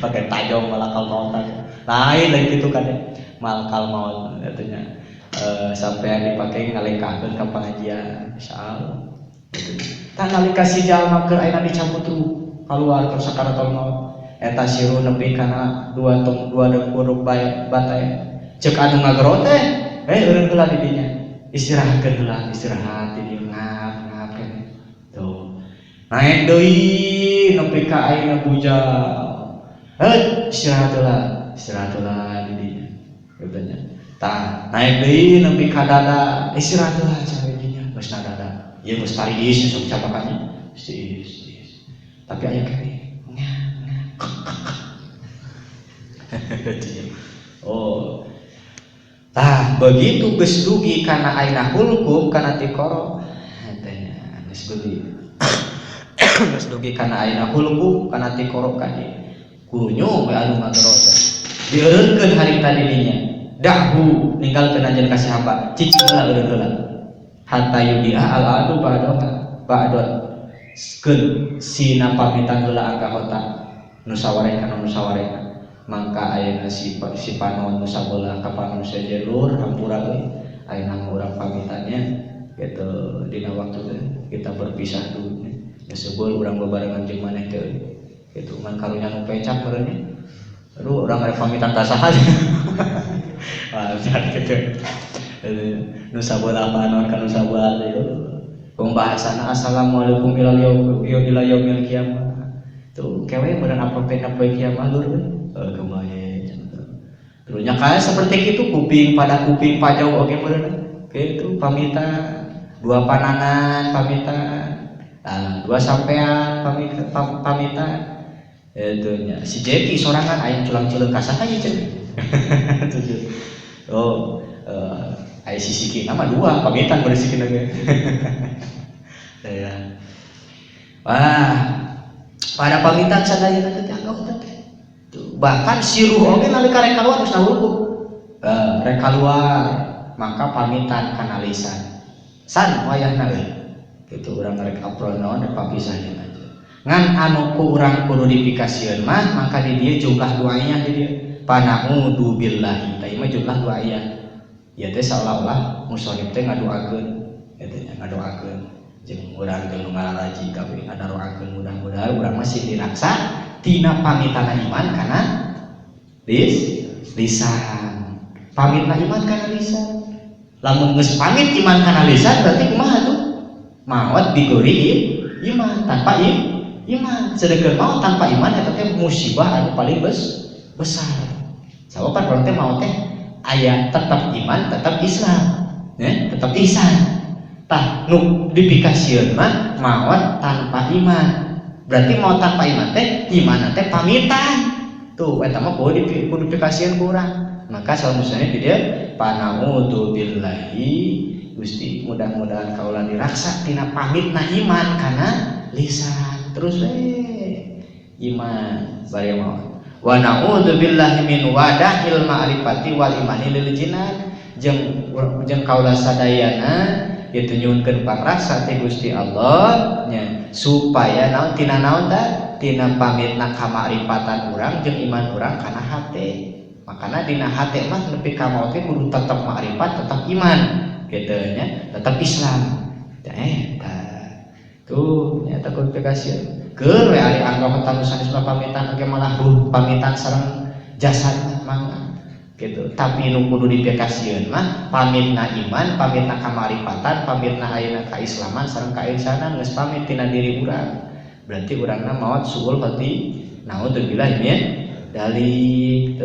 pakai tajong malah kalau mau lain lagi gitu kan ya malakal mau katanya sampean dipakai ngalengkakeun ka pengajian insyaallah gitu. Tah nalika si jalma keur ayeuna dicabut keluar ke sakaratul maut eta siru nepi kana dua dengkur batai cek anu ngagero teh eureun heula di dinya istirahatkeun heula istirahat di dieu ngap kan tuh naik deui nepi ka ayeuna bujang istirahat heula di dinya katanya tah naik deui nepi ka dada istirahat heula cari dinya geus na dada ieu geus paridis sok capakannya sis tapi aya kene oh tah begitu geus dugi kana aina hulkum kana tikoro tanya geus dugi kana aina hulkum kana tikoro kadi kunyu we anu ngagero dieureunkeun harita dirinya dahhu ninggalkeun anjeun kasih hamba cicing heula eureun heula hatta yudia al adu ba'don keun sina pamitan heula angka hota nu sawareka mangka ayeuna si panon nu sabeula ka panon sajelur hampura we ayeuna urang pamitannya gitu dina waktu teh kita berpisah dulu disebut urang bebarengan jeung maneh teh gitu ngan karunya nu pecak meureunnya aduh urang rek pamitan ka saha wah jadi gitu nu sabeula panon ka nu sabeula teh pembahasan assalamualaikum ila yaumil qiyamah tuh kewe beunang apa kiamah lur kembali terusnya kayak seperti itu kuping pada kuping pajau oke bener gitu pamitan dua panangan pamitan dua sampean pamitan itu nya si Jeki sorangan aya culang-culang kasak aja cenah aya si Siki nama dua pamitan bener Siki ge ya wah pada pamitan sadaya teh anggap teh bahkan si ruh oge nalika rek kaluar geus nahulkum rek kaluar maka pamitan kana lisan san wayahna euy kitu urang rek apron naon rek papisah jeung aja ngan anu ku urang kudu dipikasieun mah maka di dieu jumlah doanya di dieu panaudu billahi tah mah jumlah doanya ya teh seolah-olah musonib teh ngadoakeun eta nya ngadoakeun jeung urang teh nu ngararaji kabeh ngadoakeun mudah-mudahan urang masih diraksa tina pamitana iman kana lisan. Pamitna iman kana lisan. Lamun geus pamit iman kana lisan berarti kumaha tuh? Maot digori iman tanpa iman. Sedangkan maot tanpa iman eta teh musibah anu paling besar. Sababan berarti maot teh aya tetap iman, tetap Islam, ya, tetap ihsan. Tah nu dipikasieun mah maot tanpa iman. Berarti maot tanpa iman teh iman teh pamitan. Tuh eta mah kudu dipikasieun ku urang. Maka salah musanya dia panaudu billahi Gusti mudah-mudahan kaulah diraksa tina pamitna iman kana lisan terus iman bari maot wa na'udzu billahi min wadahil ma'rifati wal imani lil jinan jeung kaulah sadayana itu nyuwunkeun pangraksa ti Gusti Allah nya supaya naon tina naon tah tina pamitna kamarifatan urang jeung iman urang kana hate. Makanya dina hati mah nepi ka maot ge kudu tetep makrifat, tetap iman, gitu nya, tetap Islam. Eta. Tuh, nya eta kualifikasi. Keur we ari anggap tamu sanes pamitan oge malah pamitan sareng jasad mah gitu. Tapi nu kudu dipikasieun mah pamitna iman, pamitna kamarifatan, pamitna ayeuna kaislaman sareng kaihsanan geus pamit tina diri urang. Berarti urangna maot suul hati naudzubillah min dalik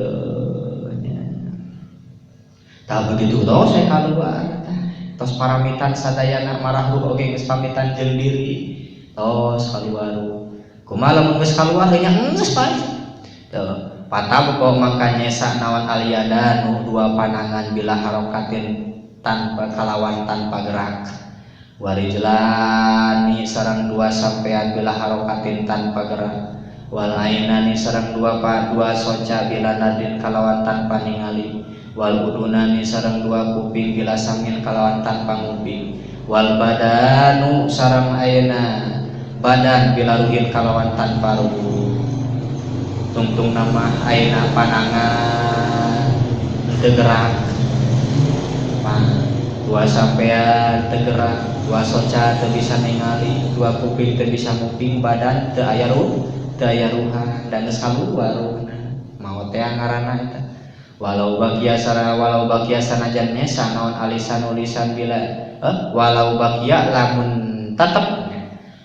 tak begitu toh saya keluar tos paramitan sadayana marah ruh oge geus pamitan jeung diri tos keluar kumaha lamun geus keluar nya geus pae teu patah pokok makanya naon aliyada nu dua panangan bila harokatin tanpa kalawan tanpa gerak warijlani sareng dua sampean bila harokatin tanpa gerak wal ainani sareng dua soca bila nadin kalawan tanpa ningali wal udunani sareng dua kuping bila sangin kalawan tanpa nguping wal badanu sareng ayeuna badan bila ruhin kalawan tanpa ruh tungtung nama ayeuna panangan teu gerak dua sampean teu gerak dua soca teu bisa ningali dua kuping teu bisa nguping badan teu aya ruh daya ruhan dan geus kaluar maot teh ngaranna eta walau bagia sanajan nyesa naon alisan nulisan bila walau bagia lamun tetep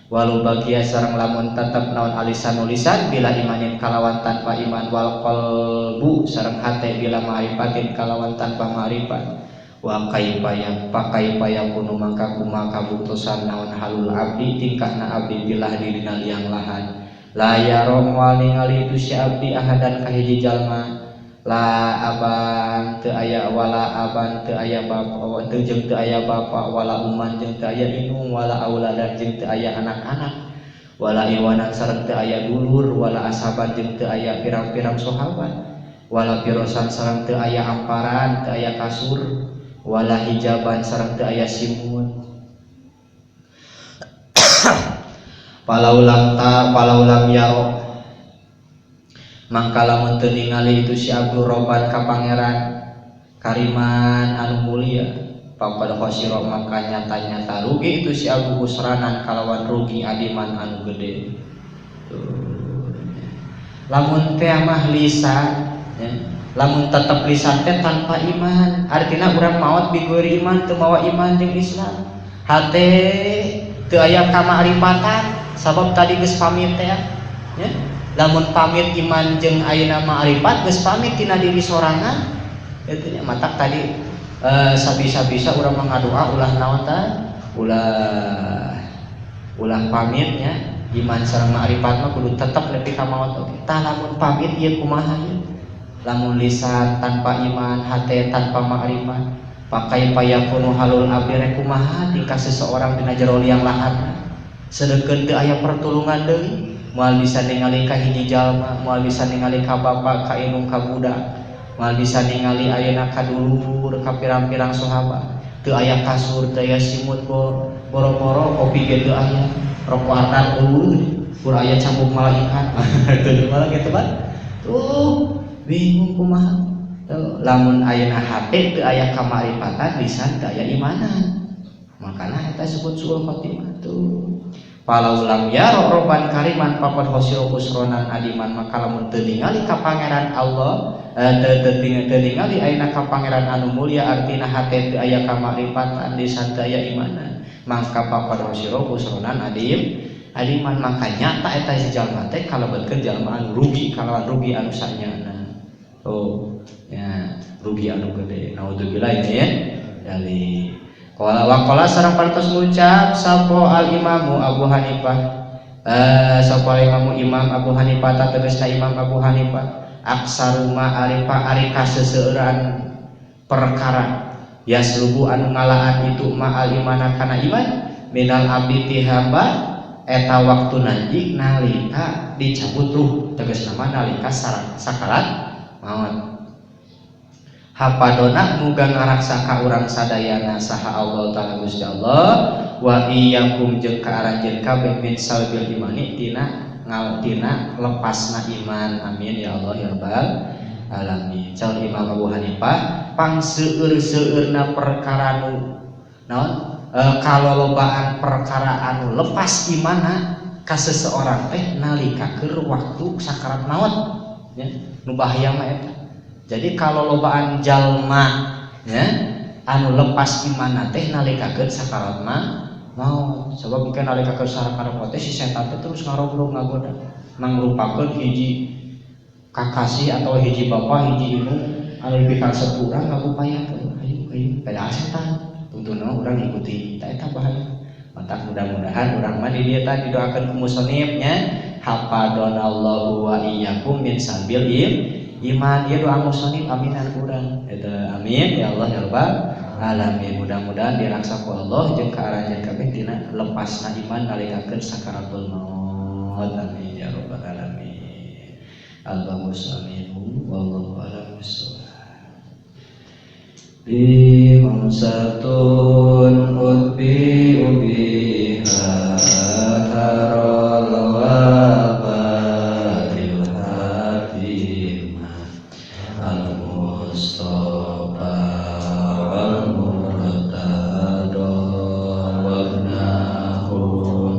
walau bagia sareng lamun tetep naon alisan nulisan bila imanin kalawan tanpa iman wal qalbu sareng hate bila ma'rifatin kalawan tanpa ma'rifat wa kaifa yakunu mangka kumaha kabutusan naon halul abdi tingkahna abdi billah dirina liang lahan la yarom wal ningali itu si abdi ahadan kahiji jalma la aban teu aya wala aban teu aya bapa teu jeung teu aya bapa wala uman jeung teu aya indung wala auladan jeung teu aya anak-anak wala iwanan sareng teu aya dulur wala asaban jeung teu aya pirang-pirang sahabat wala pirosan sareng teu aya amparan teu aya kasur wala hijaban sareng teu aya simut palaulam yaro mangkala mun teu ningali itu si Abdul Robban ka pangeran kariman anu mulia papad khosiro maka nyata-nyata rugi itu si Abu Husranan kalawan rugi adiman anu gede lamun teh mah lisan ya. Lamun tetep lisan teh tanpa iman artinya urang maot bigori iman teu mawa iman jeung Islam hate teu aya kamarifatan sabab tadi geus pamit teh ya. Lamun pamit iman jeung ayeuna ma'rifat geus pamit tina diri sorangan eta nya matak tadi sabisa-bisa urang mangadoa ulah naon tah ulah pamit nya iman sareng ma'rifat mah kudu tetep nepi ka maot oge tah lamun pamit ieu kumaha ieu lamun lisan tanpa iman hate tanpa ma'rifat pakai payakunu halul abdi rek kumaha tingkah seseorang dina jero liang lahan sedeukeun teu aya pertulungan deui moal bisa ningali ka hiji jalma moal bisa ningali ka bapa ka indung ka budak moal bisa ningali ayeuna ka dulur ka pirang-pirang sahabat teu aya kasur teu aya simut boro-boro kopi ge teu aya rokok ardan ulah aya cambuk malaikat teu malah kitu kan bingung kumaha Tuh, lamun ayeuna hate teu aya kamarifatan lisan teu aya imanan. Makana eta disebut suul khotimah tuh. Palau lam yaro roban kariman papat hosiro kusronan adiman, maka lamun teu ningali ka pangeran Allah, teu ningali ayeuna ka pangeran anu mulia, artina hate teu aya kamarifatan lisan teu aya imanan, maka papat hosiro kusronan adiman, maka nyata eta si jalma teh kalebetkeun jalma anu rugi, kalawan rugi anu sanyana. Oh ya, rugi anu gede. Naudzubillah ya dari Waqala sareng pantos ngucap sapo al imamu Abu Hanifah, sapo al imamu Imam Abu Hanifah tegasna Imam Abu Hanifah, aksaruma ari kaseseueuran perkara yaslubu anu ngalaan itu ma'al imana kana iman minal abdi ti hamba eta waktu nanti nalika dicabut ruh, tegasna mah nalika sakarat maut. Hapadona muga ngaraksa ka urang sadayana saha Allah taala Gusti Allah, wa iyyakum jeung ka aranjeun kabeh min salbil imani tina lepasna iman, amin ya Allah ya rabbal alamin. Calon Imam Abu Hanifah pangseueur-seueurna perkara nu naon kalolobaan perkara anu lepas imana ka seseorang teh nalika keur waktu sakarat maut ya, nu bahaya mah eta. Jadi kalau lobaan jalma ya anu lepas iman teh nalikakeun sakarat mau sebab mungkin nalikakeun sakarat teh si setan teh terus ngarobrol ngagoda mangrupakeun hiji kakasi atau hiji bapa hiji ibu anu pikan sepurang ngagupayakeun ayo pada setan tuntuna urang ikuti eta bahaya. Mantap, mudah-mudahan urang mah di dieu teh didoakeun ku musannifnya hafadonallahu wa iyyakum min sabil iman. Ya doa musannif aminan urang eta amin ya Allah ya rabbal alamin. Mudah-mudahan diraksa ku Allah jeung ka aranjeun kabeh tina lepasna iman nalikakeun sakaratul maut, amin ya rabbal alamin. Al-bagus amin wallahu a'lam bissawab. Bi hamsatun utbi ubiha tarol wabatil hatimah al-mustafa wal murtado wabnahu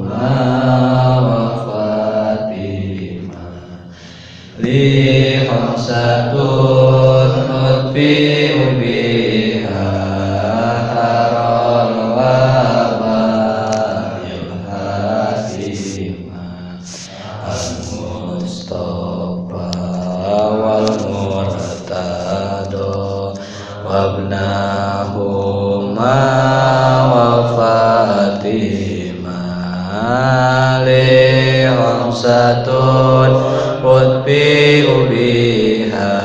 wa fatimah li hamsatun utbi ubiha tarol wabatil hatimah al-mustafa wal murtado wabnahuma wa fatimah li hamsatun utbi ubiha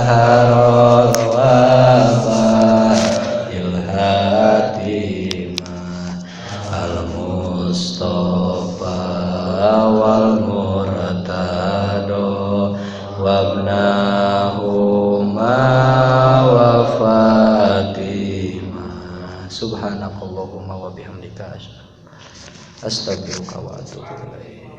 harol wabatil hatimah al-mustafa wal murtado wabnahuma wa fatimah. Subhanakallahumma wa bihamdika astaghfiruka wa atubu ilaik.